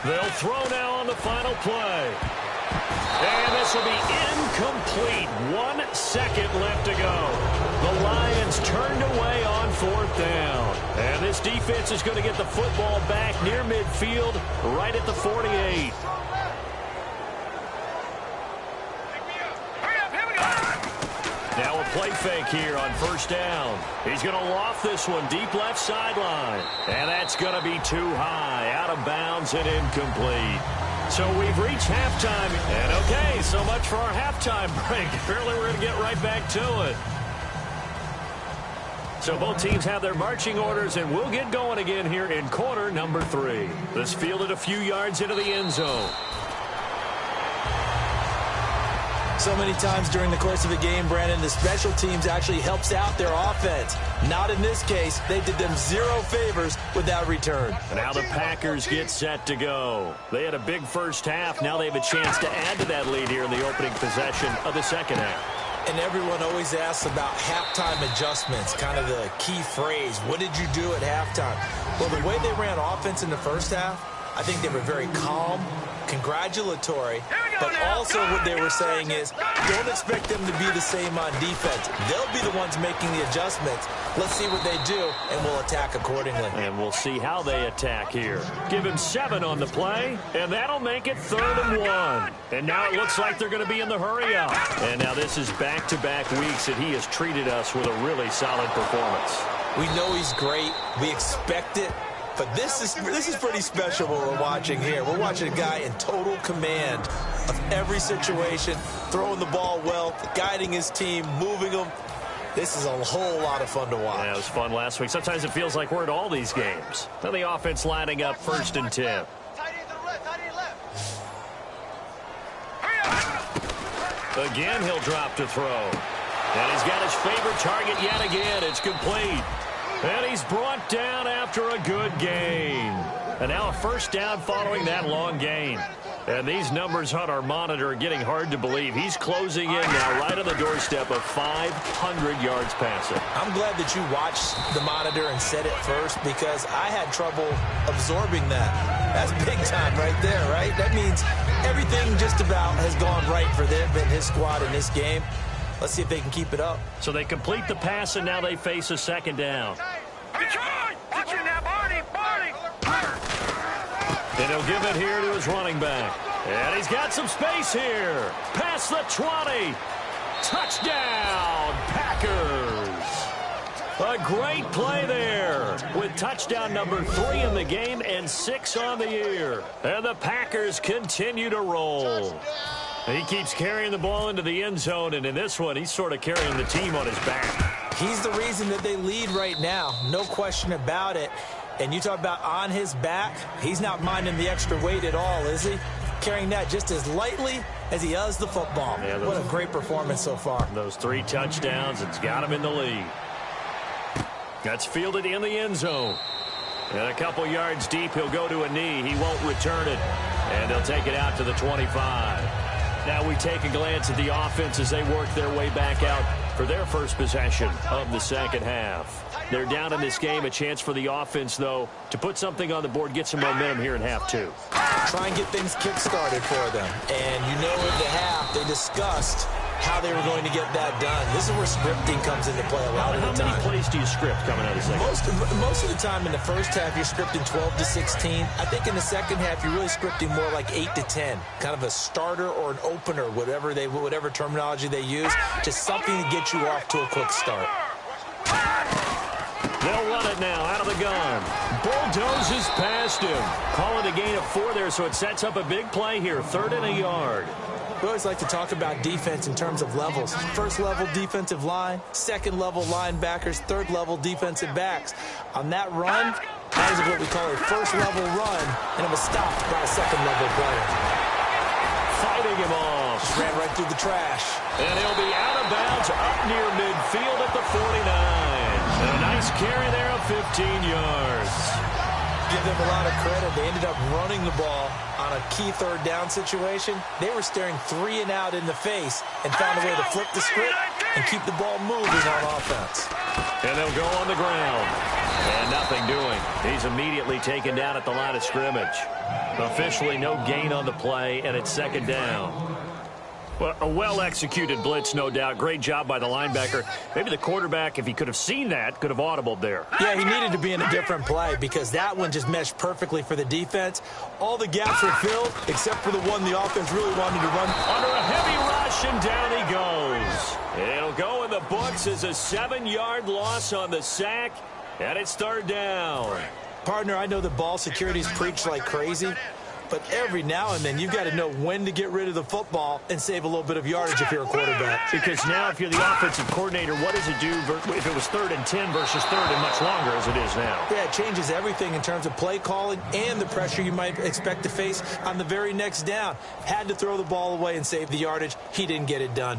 They'll throw now on the final play. And this will be incomplete. 1 second left to go. The Lions turned away on 4th down. And this defense is going to get the football back near midfield, right at the 48. Now a play fake here on first down. He's going to loft this one deep left sideline. And that's going to be too high, out of bounds and incomplete. So we've reached halftime. And okay, so much for our halftime break. Apparently we're going to get right back to it. So both teams have their marching orders, and we'll get going again here in quarter number 3. This fielded a few yards into the end zone. So many times during the course of a game, Brandon, the special teams actually helps out their offense. Not in this case. They did them 0 favors with that return. And now the Packers get set to go. They had a big first half. Now they have a chance to add to that lead here in the opening possession of the second half. And everyone always asks about halftime adjustments, kind of the key phrase. What did you do at halftime? Well, the way they ran offense in the first half, I think they were very calm, congratulatory, but also what they were saying is don't expect them to be the same on defense. They'll be the ones making the adjustments. Let's see what they do, and we'll attack accordingly. And we'll see how they attack here. Give him 7 on the play, and that'll make it 3rd and 1. And now it looks like they're going to be in the hurry up. And now this is back-to-back weeks that he has treated us with a really solid performance. We know he's great. We expect it. But this is pretty special what we're watching here. We're watching a guy in total command of every situation, throwing the ball well, guiding his team, moving them. This is a whole lot of fun to watch. Yeah, it was fun last week. Sometimes it feels like we're at all these games. Now the offense lining up 1st and 10. Tight end to the left, tight end left. Again, he'll drop to throw. And he's got his favorite target yet again. It's complete. And he's brought down after a good gain. And now a 1st down following that long gain. And these numbers on our monitor are getting hard to believe. He's closing in now right on the doorstep of 500 yards passing. I'm glad that you watched the monitor and said it first because I had trouble absorbing that. That's big time right there, right? That means everything just about has gone right for them and his squad in this game. Let's see if they can keep it up. So they complete the pass, and now they face a 2nd down. Watch it now, Barney, Barney. And he'll give it here to his running back. And he's got some space here. Past the 20. Touchdown, Packers. A great play there with touchdown number 3 in the game and 6 on the year. And the Packers continue to roll. He keeps carrying the ball into the end zone, and in this one, he's sort of carrying the team on his back. He's the reason that they lead right now. No question about it. And you talk about on his back, he's not minding the extra weight at all, is he? Carrying that just as lightly as he does the football. Yeah, what a great performance so far. Those 3 touchdowns, it's got him in the lead. That's fielded in the end zone. And a couple yards deep, he'll go to a knee. He won't return it. And they'll take it out to the 25. Now we take a glance at the offense as they work their way back out for their first possession of the 2nd half. They're down in this game. A chance for the offense, though, to put something on the board, get some momentum here in half 2. Try and get things kick-started for them. And you know in the half they discussed how they were going to get that done. This is where scripting comes into play a lot of the time. How many plays do you script coming out of the second? Most of the time in the first half, you're scripting 12 to 16. I think in the second half, you're really scripting more like 8 to 10. Kind of a starter or an opener, whatever terminology they use. Just something to get you off to a quick start. They'll run it now out of the gun. Bulldozes past him. Call it a gain of 4 there, so it sets up a big play here. 3rd and a yard. We always like to talk about defense in terms of levels. 1st level defensive line, 2nd level linebackers, 3rd level defensive backs. On that run, that is what we call a 1st level run, and it was stopped by a 2nd level player. Fighting him off. Just ran right through the trash. And he'll be out of bounds up near midfield at the 49. And a nice carry there of 15 yards. Give them a lot of credit. They ended up running the ball on a key 3rd down situation. They were staring 3 and out in the face and found a way to flip the script and keep the ball moving on offense. And they'll go on the ground. And nothing doing. He's immediately taken down at the line of scrimmage. Officially no gain on the play, and it's 2nd down. Well, a well-executed blitz, no doubt. Great job by the linebacker. Maybe the quarterback, if he could have seen that, could have audibled there. Yeah, he needed to be in a different play because that one just meshed perfectly for the defense. All the gaps were filled except for the one the offense really wanted to run. Under a heavy rush, and down he goes. It'll go in the books as a 7-yard loss on the sack, and it's 3rd down. Partner, I know the ball security's preached like crazy, but every now and then you've got to know when to get rid of the football and save a little bit of yardage if you're a quarterback. Because now if you're the offensive coordinator, what does it do if it was 3rd and 10 versus 3rd and much longer as it is now? Yeah, it changes everything in terms of play calling and the pressure you might expect to face on the very next down. Had to throw the ball away and save the yardage. He didn't get it done.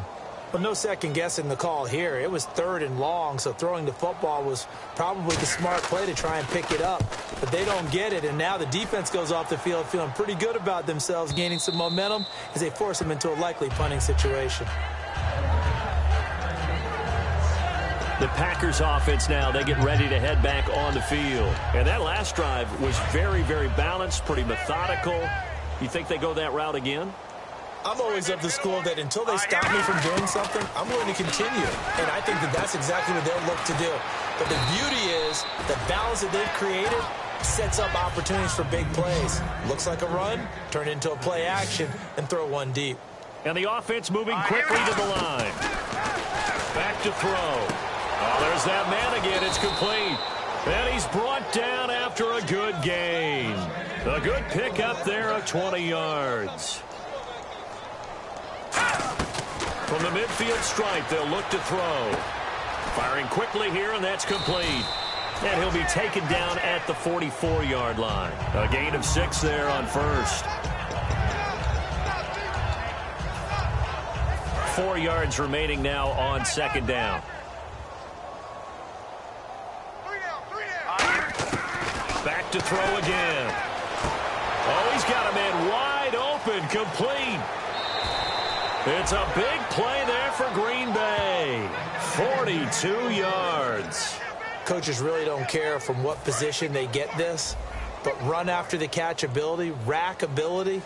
But no second guessing the call here. It was 3rd and long, so throwing the football was probably the smart play to try and pick it up. But they don't get it, and now the defense goes off the field feeling pretty good about themselves, gaining some momentum as they force them into a likely punting situation. The Packers offense now, they get ready to head back on the field. And that last drive was very, very balanced, pretty methodical. You think they go that route again? I'm always of the school that until they stop me from doing something, I'm going to continue. And I think that that's exactly what they'll look to do. But the beauty is the balance that they've created sets up opportunities for big plays. Looks like a run, turn into a play action, and throw one deep. And the offense moving quickly to the line. Back to throw. Oh, there's that man again. It's complete. And he's brought down after a good gain. A good pickup there of 20 yards. From the midfield stripe, they'll look to throw. Firing quickly here, and that's complete. And he'll be taken down at the 44-yard line. A gain of 6 there on first. 4 yards remaining now on second down. Back to throw again. Oh, he's got a man wide open, complete. It's a big play there for Green Bay. 42 yards. Coaches really don't care from what position they get this, but run after the catch ability, rack ability,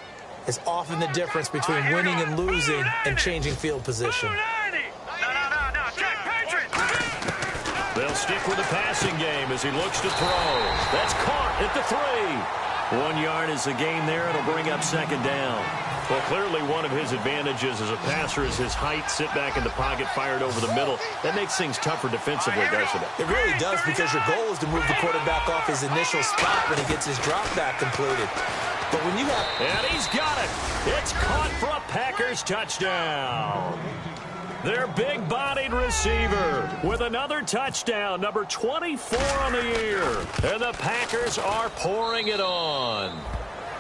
is often the difference between winning and losing and changing field position. They'll stick with the passing game as he looks to throw. That's caught at the 3. 1 yard is the gain there. It'll bring up second down. Well, clearly one of his advantages as a passer is his height. Sit back in the pocket, fired over the middle. That makes things tougher defensively, doesn't it? It really does, because your goal is to move the quarterback off his initial spot when he gets his drop back completed. But when you have... And he's got it. It's caught for a Packers touchdown. Their big-bodied receiver with another touchdown, number 24 on the year. And the Packers are pouring it on.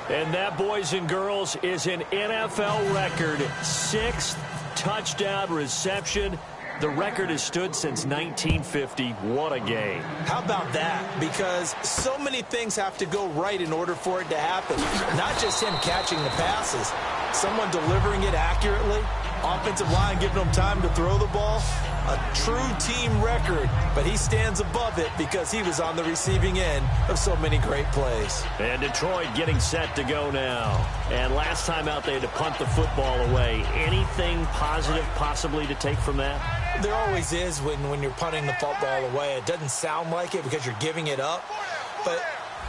And that, boys and girls, is an NFL record. 6th touchdown reception. The record has stood since 1950. What a game. How about that? Because so many things have to go right in order for it to happen. Not just him catching the passes. Someone delivering it accurately. Offensive line giving him time to throw the ball. A true team record, but he stands above it because he was on the receiving end of so many great plays. And Detroit getting set to go now. And last time out, they had to punt the football away. Anything positive possibly to take from that? There always is when you're punting the football away. It doesn't sound like it because you're giving it up, but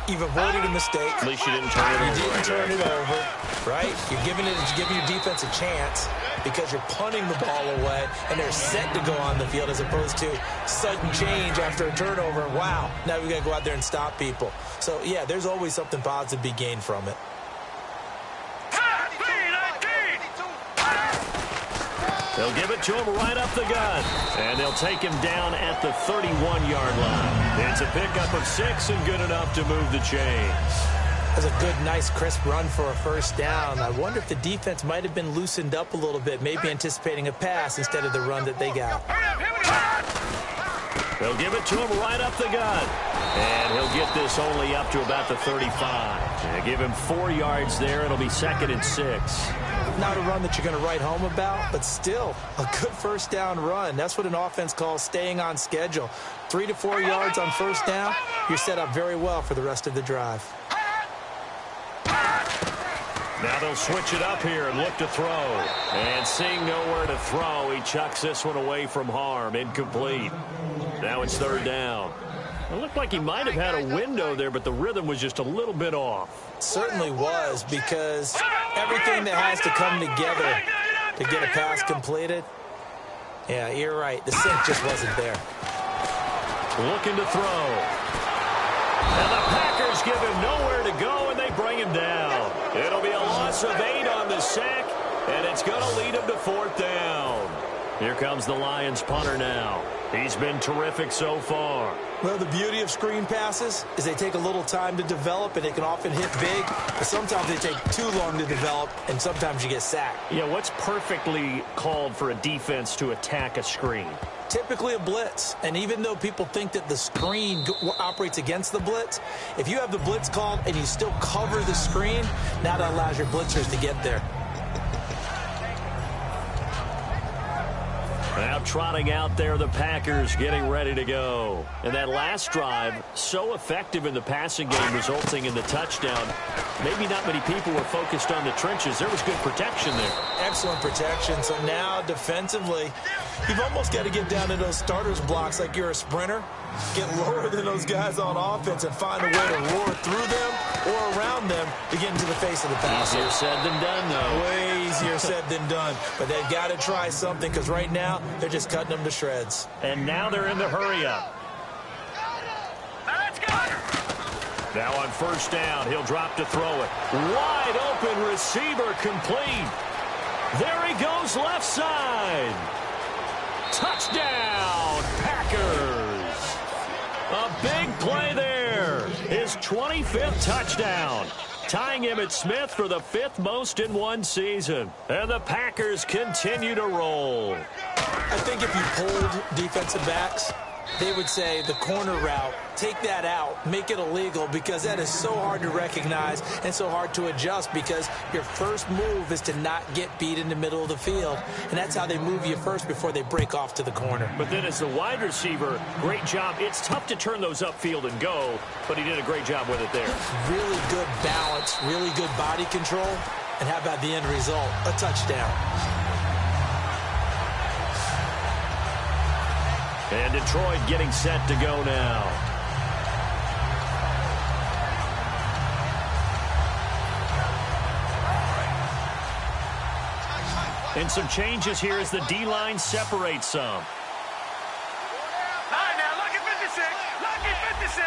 you've avoided a mistake. At least you didn't turn it over. You didn't turn it over, right? You're giving your defense a chance because you're punting the ball away, and they're set to go on the field as opposed to sudden change after a turnover. Wow, now we got to go out there and stop people. So, yeah, there's always something positive to be gained from it. They'll give it to him right up the gut. And they'll take him down at the 31-yard line. It's a pickup of 6 and good enough to move the chains. That's a good, nice, crisp run for a first down. I wonder if the defense might have been loosened up a little bit, maybe anticipating a pass instead of the run that they got. They'll give it to him right up the gut. And he'll get this only up to about the 35. They give him 4 yards there. It'll be 2nd and 6. Not a run that you're going to write home about, but still a good first down run. That's what an offense calls staying on schedule. 3 to 4 yards on first down, you're set up very well for the rest of the drive. Now they'll switch it up here and look to throw. And seeing nowhere to throw, he chucks this one away from harm. Incomplete. Now it's 3rd down. It looked like he might have had a window there, but the rhythm was just a little bit off. Certainly was, because everything that has to come together to get a pass completed, yeah, you're right. The sync just wasn't there. Looking to throw. And the Packers give him nowhere to go, and they bring him down. It'll be a loss of 8 on the sack, and it's going to lead him to 4th down. Here comes the Lions punter now. He's been terrific so far. Well, the beauty of screen passes is they take a little time to develop, and they can often hit big, but sometimes they take too long to develop, and sometimes you get sacked. Yeah, what's perfectly called for a defense to attack a screen? Typically a blitz, and even though people think that the screen operates against the blitz, if you have the blitz called and you still cover the screen, now that allows your blitzers to get there. Now trotting out there, the Packers getting ready to go. And that last drive, so effective in the passing game, resulting in the touchdown. Maybe not many people were focused on the trenches. There was good protection there. Excellent protection. So now defensively, you've almost got to get down to those starters blocks like you're a sprinter. Get lower than those guys on offense and find a way to roar through them or around them to get into the face of the passer. Easier said than done, though. Way easier said than done. But they've got to try something because right now they're just cutting them to shreds. And now they're in the hurry-up. Let's go. Now on first down, he'll drop to throw it. Wide open receiver complete. There he goes left side. Touchdown, Packers. A big play there. His 25th touchdown. Tying him at Smith for the 5th most in one season. And the Packers continue to roll. I think if you polled defensive backs, they would say the corner route, take that out, make it illegal, because that is so hard to recognize and so hard to adjust because your first move is to not get beat in the middle of the field. And that's how they move you first before they break off to the corner. But then as the wide receiver, great job. It's tough to turn those upfield and go, but he did a great job with it there. Really good balance, really good body control. And how about the end result? A touchdown. And Detroit getting set to go now. And some changes here as the D-line separates some. All right, now, lucky 56. Lucky 56.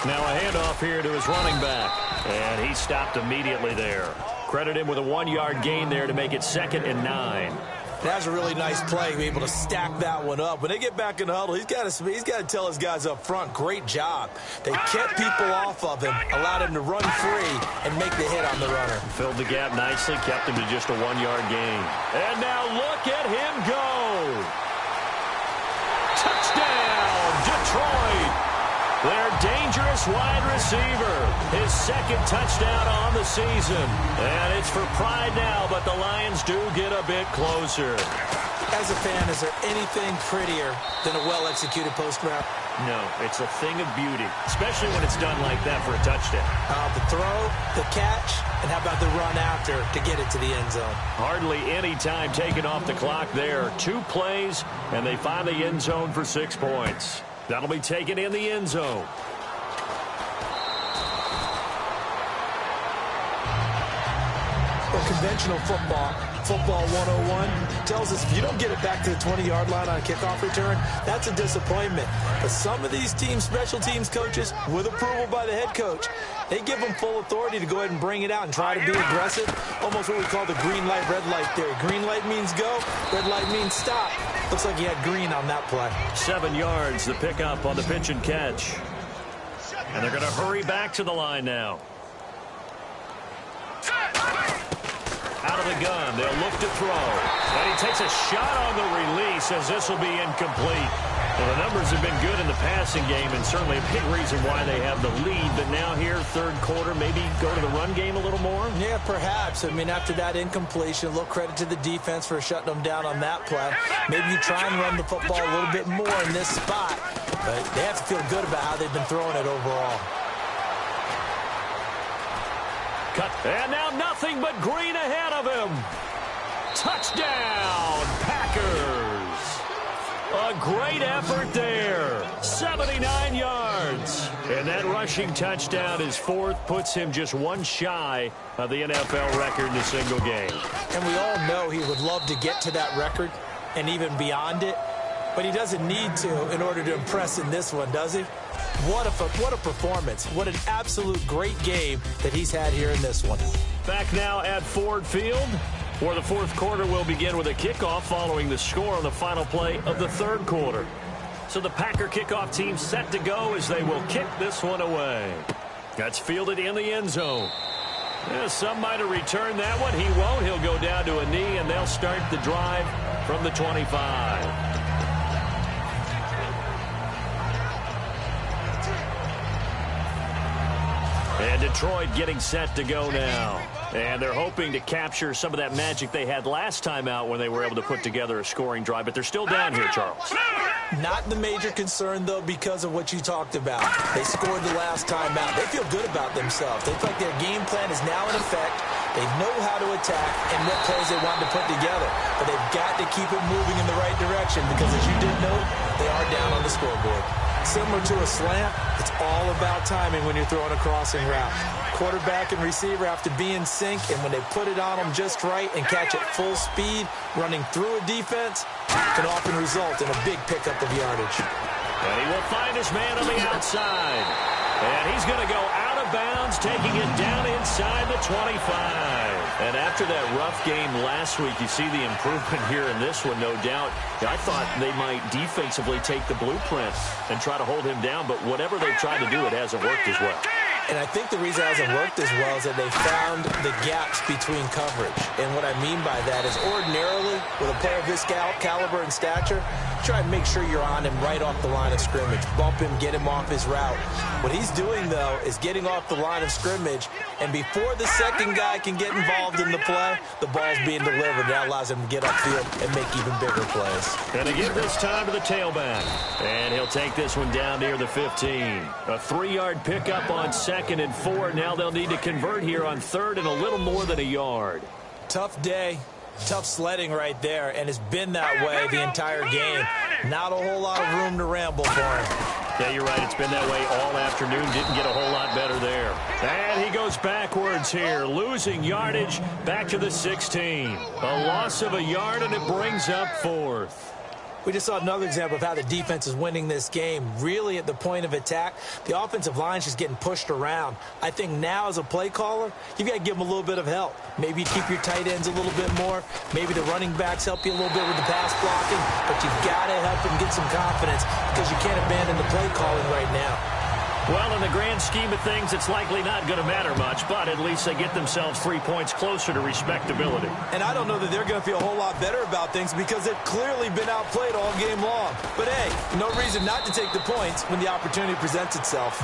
Now a handoff here to his running back. And he stopped immediately there. Credit him with a 1-yard gain there to make it 2nd and 9. That was a really nice play, be able to stack that one up. When they get back in the huddle, he's got to tell his guys up front, great job. They kept people off of him, allowed him to run free, and make the hit on the runner. Filled the gap nicely, kept him to just a 1-yard gain. And now look at him go. Touchdown, Detroit. Their dangerous wide receiver. His 2nd touchdown on the season. And it's for pride now, but the Lions do get a bit closer. As a fan, is there anything prettier than a well-executed post route? No, it's a thing of beauty, especially when it's done like that for a touchdown. The throw, the catch, and how about the run after to get it to the end zone? Hardly any time taken off the clock there. 2 plays, and they find the end zone for 6 points. That'll be taken in the end zone. Well, conventional football 101, tells us if you don't get it back to the 20-yard line on a kickoff return, that's a disappointment. But some of these teams, special teams coaches, with approval by the head coach, they give them full authority to go ahead and bring it out and try to be aggressive, almost what we call the green light, red light theory. Green light means go, red light means stop. Looks like he had green on that play. 7 yards, the pickup on the pitch and catch. And they're going to hurry back to the line now. Out of the gun, they'll look to throw. And he takes a shot on the release as this will be incomplete. Well, the numbers have been good in the passing game and certainly a big reason why they have the lead. But now here, 3rd quarter, maybe go to the run game a little more? Yeah, perhaps. I mean, after that incompletion, a little credit to the defense for shutting them down on that play. Maybe you try and run the football a little bit more in this spot. But they have to feel good about how they've been throwing it overall. Cut. And now nothing but green ahead of him. Touchdown, Packers. A great effort there. 79 yards. And that rushing touchdown is 4th, puts him just 1 shy of the NFL record in a single game. And we all know he would love to get to that record and even beyond it. But he doesn't need to in order to impress in this one, does he? What a performance. What an absolute great game that he's had here in this one. Back now at Ford Field, where the 4th quarter will begin with a kickoff following the score on the final play of the 3rd quarter. So the Packer kickoff team set to go as they will kick this one away. That's fielded in the end zone. Yeah, some might have returned that one. He won't. He'll go down to a knee, and they'll start the drive from the 25. And Detroit getting set to go now. And they're hoping to capture some of that magic they had last time out when they were able to put together a scoring drive. But they're still down here, Charles. Not the major concern, though, because of what you talked about. They scored the last time out. They feel good about themselves. They feel like their game plan is now in effect. They know how to attack and what plays they want to put together. But they've got to keep it moving in the right direction because, as you did note, they are down on the scoreboard. Similar to a slant, it's all about timing when you're throwing a crossing route. Quarterback and receiver have to be in sync, and when they put it on them just right and catch it full speed, running through a defense can often result in a big pickup of yardage. And he will find his man on the outside. And he's going to go out of bounds, taking it down inside the 25. And after that rough game last week, you see the improvement here in this one, no doubt. I thought they might defensively take the blueprint and try to hold him down, but whatever they've tried to do, it hasn't worked as well. And I think the reason it hasn't worked as well is that they found the gaps between coverage. And what I mean by that is ordinarily, with a player of this caliber and stature, try and make sure you're on him right off the line of scrimmage. Bump him, get him off his route. What he's doing, though, is getting off the line of scrimmage, and before the second guy can get involved in the play, the ball's being delivered. That allows him to get upfield and make even bigger plays. And to give this time to the tailback. And he'll take this one down near the 15. A 3-yard pickup on 2nd and 4. Now they'll need to convert here on 3rd and a little more than a yard. Tough day. Tough sledding right there, and it's been that way the entire game. Not a whole lot of room to ramble for him. Yeah, you're right. It's been that way all afternoon. Didn't get a whole lot better there. And he goes backwards here, losing yardage back to the 16. A loss of a yard, and it brings up 4th. We just saw another example of how the defense is winning this game. Really at the point of attack, the offensive line's just getting pushed around. I think now as a play caller, you've got to give them a little bit of help. Maybe keep your tight ends a little bit more. Maybe the running backs help you a little bit with the pass blocking. But you've got to help them get some confidence because you can't abandon the play calling right now. Well, in the grand scheme of things, it's likely not going to matter much, but at least they get themselves 3 points closer to respectability. And I don't know that they're going to feel a whole lot better about things because they've clearly been outplayed all game long. But, hey, no reason not to take the points when the opportunity presents itself.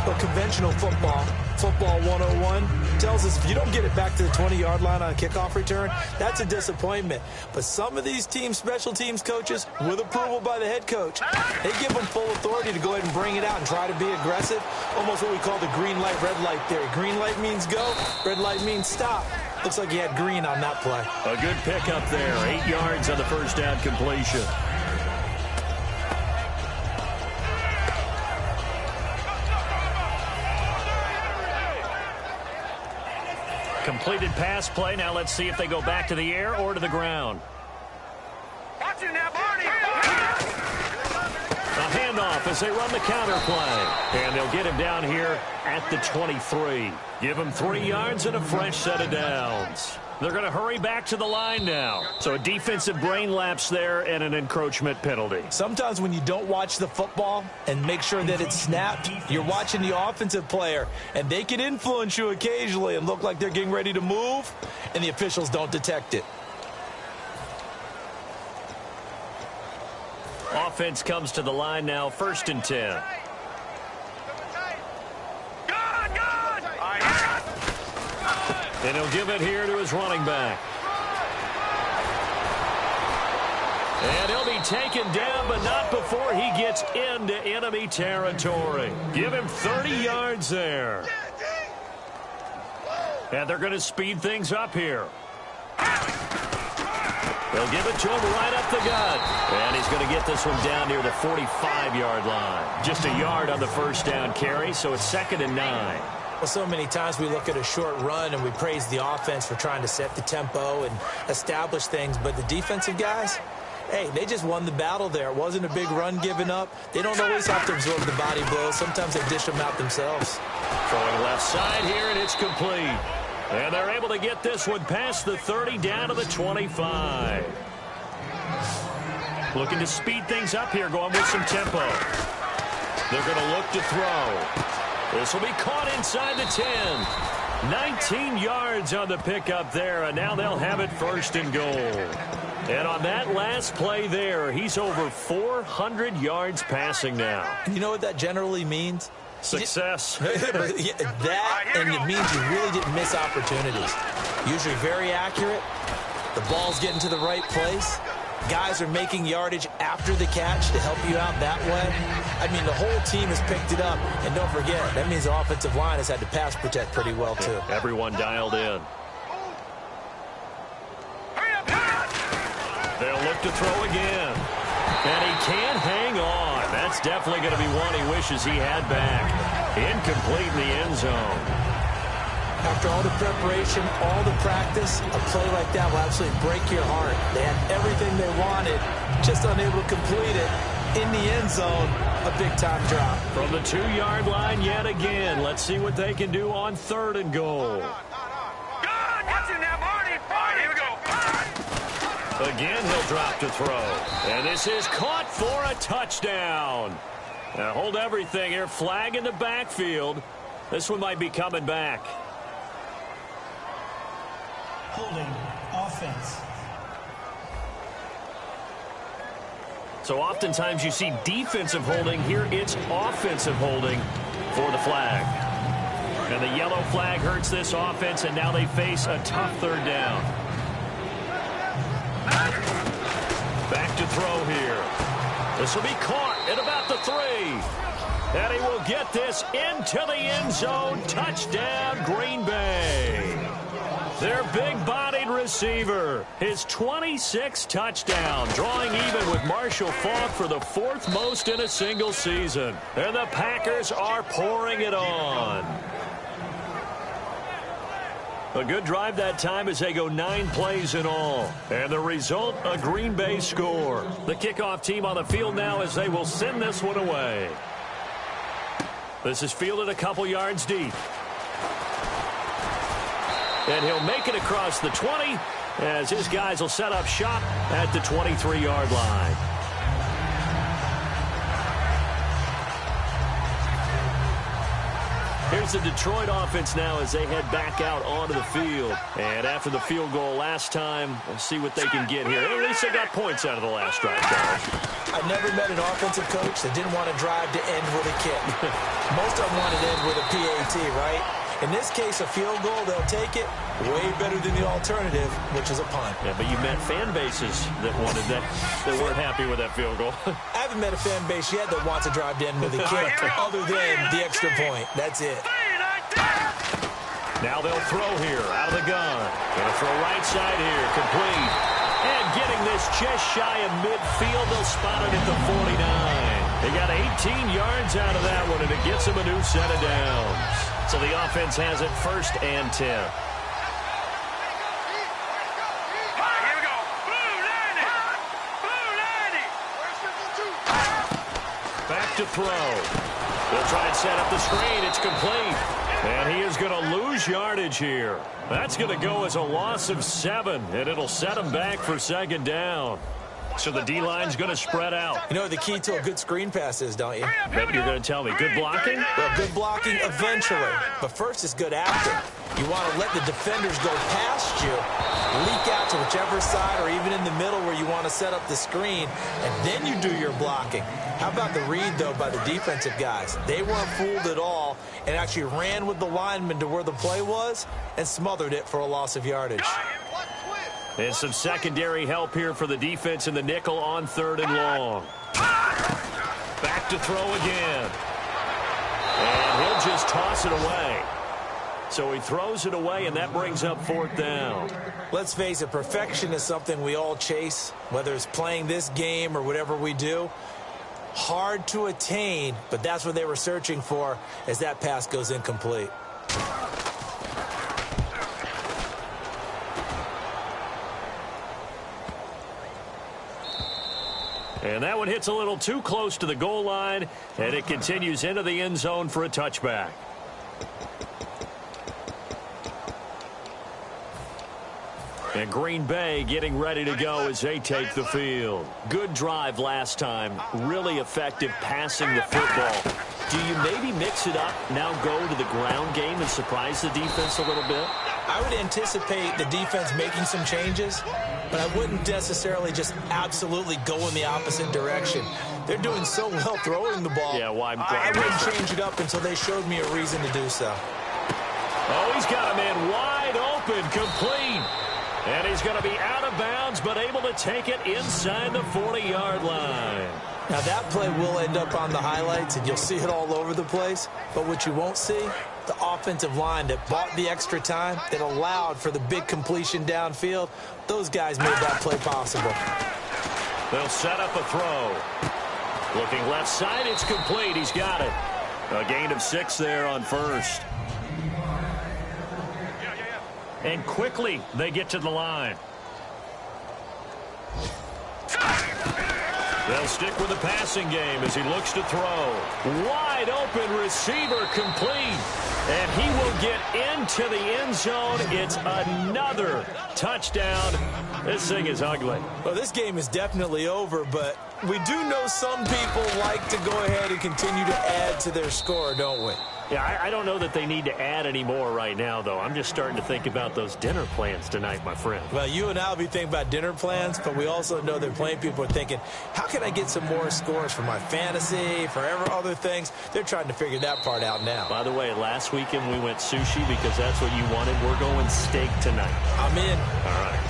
But conventional football 101, tells us if you don't get it back to the 20-yard line on a kickoff return, that's a disappointment. But some of these team special teams coaches, with approval by the head coach, they give them full authority to go ahead and bring it out and try to be aggressive. Almost what we call the green light, red light theory. Green light means go, red light means stop. Looks like he had green on that play. A good pickup there, 8 yards on the first down completion. Completed pass play. Now let's see if they go back to the air or to the ground. Watch it now, Barney. A handoff as they run the counter play. And they'll get him down here at the 23. Give him 3 yards and a fresh set of downs. They're going to hurry back to the line now. So a defensive brain lapse there and an encroachment penalty. Sometimes when you don't watch the football and make sure that it's snapped, you're watching the offensive player, and they can influence you occasionally and look like they're getting ready to move, and the officials don't detect it. Offense comes to the line now, 1st and 10. And he'll give it here to his running back. And he'll be taken down, but not before he gets into enemy territory. Give him 30 yards there. And they're going to speed things up here. They'll give it to him right up the gut. And he's going to get this one down near the 45-yard line. Just a yard on the first down carry, so it's 2nd and 9. Well, so many times we look at a short run and we praise the offense for trying to set the tempo and establish things. But the defensive guys, hey, they just won the battle there. It wasn't a big run given up. They don't always have to absorb the body blows. Sometimes they dish them out themselves. Throwing left side here, and it's complete. And they're able to get this one past the 30 down to the 25. Looking to speed things up here, going with some tempo. They're going to look to throw. This will be caught inside the 10. 19 yards on the pickup there, and now they'll have it 1st and goal. And on that last play there, he's over 400 yards passing now. You know what that generally means? Success. That, and it means you really didn't miss opportunities. Usually very accurate. The ball's getting to the right place. Guys are making yardage after the catch to help you out that way. I mean, the whole team has picked it up. And don't forget, that means the offensive line has had to pass protect pretty well, too. Everyone dialed in. They'll look to throw again. And he can't hang on. That's definitely going to be one he wishes he had back. Incomplete in the end zone. After all the preparation, all the practice, a play like that will absolutely break your heart. They had everything they wanted, just unable to complete it. In the end zone, a big-time drop. From the 2-yard line yet again. Let's see what they can do on 3rd and goal. Again, he'll drop to throw. And this is caught for a touchdown. Now hold everything here. Flag in the backfield. This one might be coming back. Holding offense. So oftentimes you see defensive holding. Here it's offensive holding for the flag. And the yellow flag hurts this offense, and now they face a tough 3rd down. Back to throw here. This will be caught at about the 3. And he will get this into the end zone. Touchdown, Green Bay. Their big-bodied receiver, his 26th touchdown, drawing even with Marshall Faulk for the 4th most in a single season. And the Packers are pouring it on. A good drive that time as they go 9 plays in all. And the result, a Green Bay score. The kickoff team on the field now as they will send this one away. This is fielded a couple yards deep. And he'll make it across the 20 as his guys will set up shop at the 23-yard line. Here's the Detroit offense now as they head back out onto the field. And after the field goal last time, we'll see what they can get here. At least they got points out of the last drive, Charles. I never met an offensive coach that didn't want to drive to end with a kick. Most of them want to end with a PAT, right? In this case, a field goal, they'll take it. Way better than the alternative, which is a punt. Yeah, but you met fan bases that wanted that weren't happy with that field goal. I haven't met a fan base yet that wants to drive to end with a kick other than the extra point. That's it. Now they'll throw here out of the gun. Gonna throw right side here, complete. And getting this just shy of midfield, they'll spot it at the 49. They got 18 yards out of that one, and it gets them a new set of downs. So the offense has it 1st and 10. Back to throw. They'll try and set up the screen. It's complete. And he is going to lose yardage here. That's going to go as a loss of 7, and it'll set him back for 2nd down. So the D-line's going to spread out. You know what the key to a good screen pass is, don't you? Maybe you're going to tell me. Good blocking? Well, good blocking eventually. But first is good acting. You want to let the defenders go past you, leak out to whichever side or even in the middle where you want to set up the screen, and then you do your blocking. How about the read, though, by the defensive guys? They weren't fooled at all and actually ran with the lineman to where the play was and smothered it for a loss of yardage. And some secondary help here for the defense in the nickel on 3rd and long. Back to throw again. And he'll just toss it away. So he throws it away, and that brings up 4th down. Let's face it, perfection is something we all chase, whether it's playing this game or whatever we do. Hard to attain, but that's what they were searching for as that pass goes incomplete. And that one hits a little too close to the goal line, and it continues into the end zone for a touchback. And Green Bay getting ready to go as they take the field. Good drive last time. Really effective passing the football. Do you maybe mix it up, now go to the ground game and surprise the defense a little bit? I would anticipate the defense making some changes, but I wouldn't necessarily just absolutely go in the opposite direction. They're doing so well throwing the ball. Yeah, well, I wouldn't change it up until they showed me a reason to do so. Oh, he's got a man wide open, complete. And he's going to be out of bounds, but able to take it inside the 40-yard line. Now, that play will end up on the highlights, and you'll see it all over the place. But what you won't see, the offensive line that bought the extra time, that allowed for the big completion downfield, those guys made that play possible. They'll set up a throw. Looking left side, it's complete. He's got it. A gain of 6 there on first. And quickly, they get to the line. They'll stick with the passing game as he looks to throw. Wide open receiver complete. And he will get into the end zone. It's another touchdown. This thing is ugly. Well, this game is definitely over, but we do know some people like to go ahead and continue to add to their score, don't we? Yeah, I don't know that they need to add any more right now, though. I'm just starting to think about those dinner plans tonight, my friend. Well, you and I will be thinking about dinner plans, but we also know that plenty of people are thinking, how can I get some more scores for my fantasy, for other things? They're trying to figure that part out now. By the way, last weekend we went sushi because that's what you wanted. We're going steak tonight. I'm in. All right.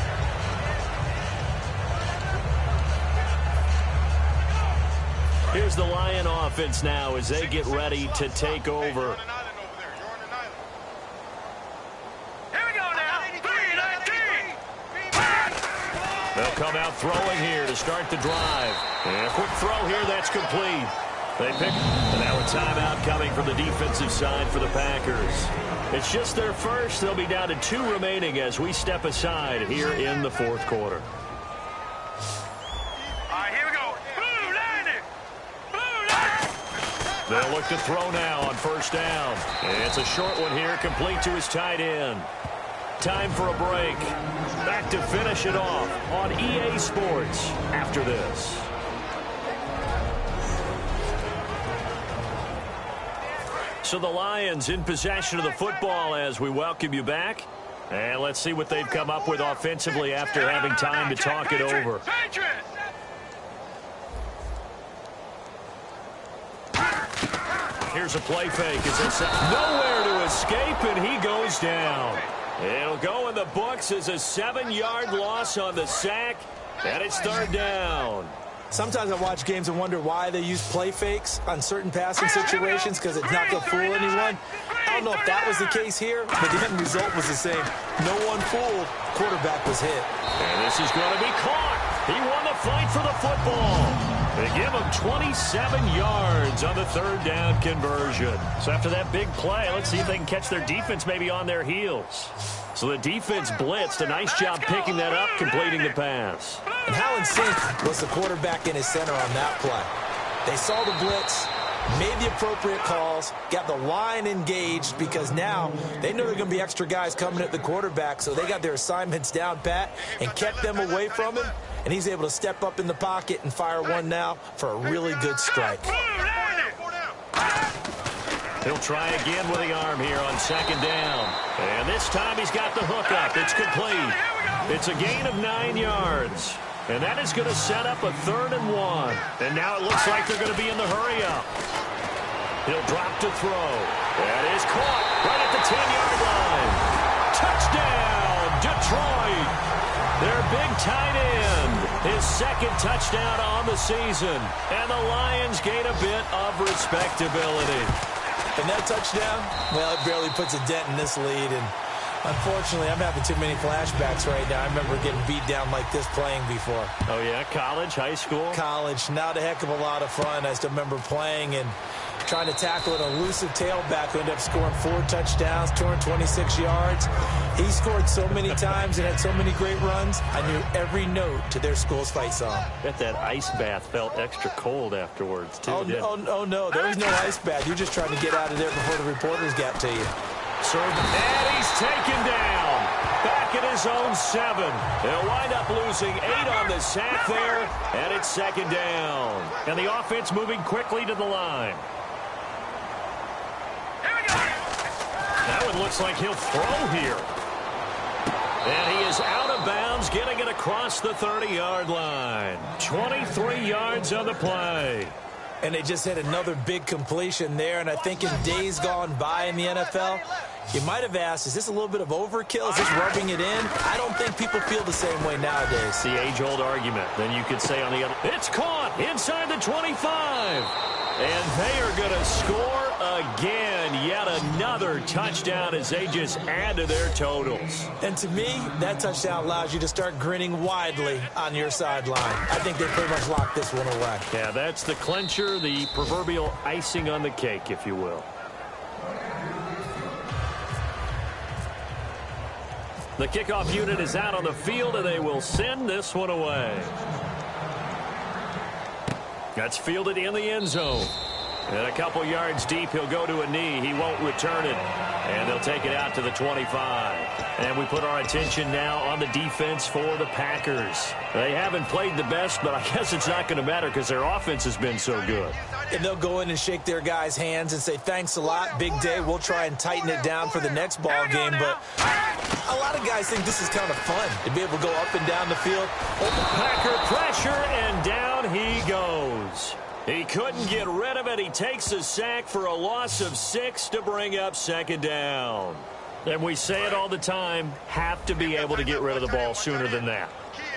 Here's the Lion offense now as they get ready to take over. Here we go now. 3-19. They'll come out throwing here to start the drive. And a quick throw here, that's complete. They pick, and now a timeout coming from the defensive side for the Packers. It's just their first. They'll be down to 2 remaining as we step aside here in the fourth quarter. They'll look to throw now on first down. And it's a short one here, complete to his tight end. Time for a break. Back to finish it off on EA Sports after this. So the Lions in possession of the football as we welcome you back. And let's see what they've come up with offensively after having time to talk it over. Here's a play fake as they say nowhere to escape, and he goes down. It'll go in the books as a 7-yard loss on the sack, and it's third down. Sometimes I watch games and wonder why they use play fakes on certain passing situations because it's not going to fool anyone. I don't know if that was the case here, but the end result was the same. No one fooled. Quarterback was hit. And this is going to be caught. He won the fight for the football. They give him 27 yards on the third down conversion. So after that big play, let's see if they can catch their defense maybe on their heels. So the defense blitzed. A nice job picking that up, completing the pass. And how in sync was the quarterback in his center on that play? They saw the blitz, made the appropriate calls, got the line engaged because now they know there are going to be extra guys coming at the quarterback, so they got their assignments down pat and kept them away from him. And he's able to step up in the pocket and fire one now for a really good strike. He'll try again with the arm here on second down. And this time he's got the hook up. It's complete. It's a gain of 9 yards. And that is going to set up a 3rd and 1. And now it looks like they're going to be in the hurry up. He'll drop to throw. That is caught right at the 10-yard line. Touchdown, Detroit. Their big tight end, his 2nd touchdown on the season. And the Lions gain a bit of respectability. And that touchdown, well, it barely puts a dent in this lead. And unfortunately, I'm having too many flashbacks right now. I remember getting beat down like this playing before. Oh, yeah? College, high school? College. Not a heck of a lot of fun. I still remember playing and trying to tackle an elusive tailback who ended up scoring 4 touchdowns, 226 yards. He scored so many times and had so many great runs, I knew every note to their school's fight song. Bet that ice bath felt extra cold afterwards, too. Oh, no, there was no ice bath. You're just trying to get out of there before the reporters got to you. And he's taken down. back at his own 7. They'll wind up losing 8 on the sack there, and it's second down. And the offense moving quickly to the line. That one looks like he'll throw here. And he is out of bounds, getting it across the 30-yard line. 23 yards on the play. And they just had another big completion there, and I think in days gone by in the NFL, you might have asked, is this a little bit of overkill? Is this rubbing it in? I don't think people feel the same way nowadays. The age-old argument. Then you could say on the other, it's caught inside the 25. And they are going to score again. Yet another touchdown as they just add to their totals. And to me, that touchdown allows you to start grinning widely on your sideline. I think they pretty much locked this one away. Yeah, that's the clincher, the proverbial icing on the cake, if you will. The kickoff unit is out on the field, and they will send this one away. That's fielded in the end zone. And a couple yards deep, he'll go to a knee. He won't return it. And they'll take it out to the 25. And we put our attention now on the defense for the Packers. They haven't played the best, but I guess it's not going to matter because their offense has been so good. And they'll go in and shake their guys' hands and say, thanks a lot, big day. We'll try and tighten it down for the next ball game. But a lot of guys think this is kind of fun to be able to go up and down the field. Packer pressure, and down he goes. He couldn't get rid of it. He takes a sack for a loss of 6 to bring up second down. And we say it all the time, have to be able to get rid of the ball sooner than that.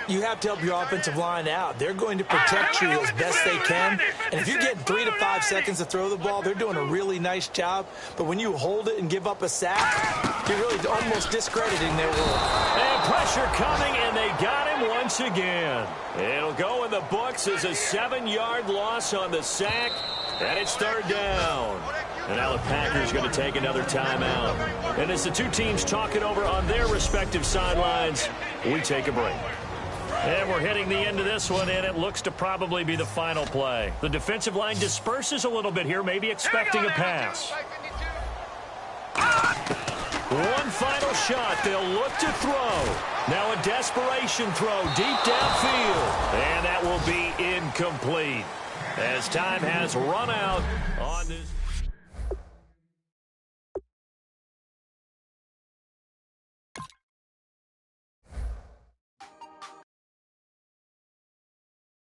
You have to help your offensive line out. They're going to protect you as best they can. And if you get 3 to 5 seconds to throw the ball, they're doing a really nice job. But when you hold it and give up a sack, you're really almost discrediting their work. And pressure coming, and they got him once again. It'll go in the books as a 7-yard loss on the sack, and it's third down. And now the Packers going to take another timeout. And as the two teams talk it over on their respective sidelines, we take a break. And we're hitting the end of this one, and it looks to probably be the final play. The defensive line disperses a little bit here, maybe expecting a pass. One final shot. They'll look to throw. Now a desperation throw deep downfield. And that will be incomplete as time has run out on this.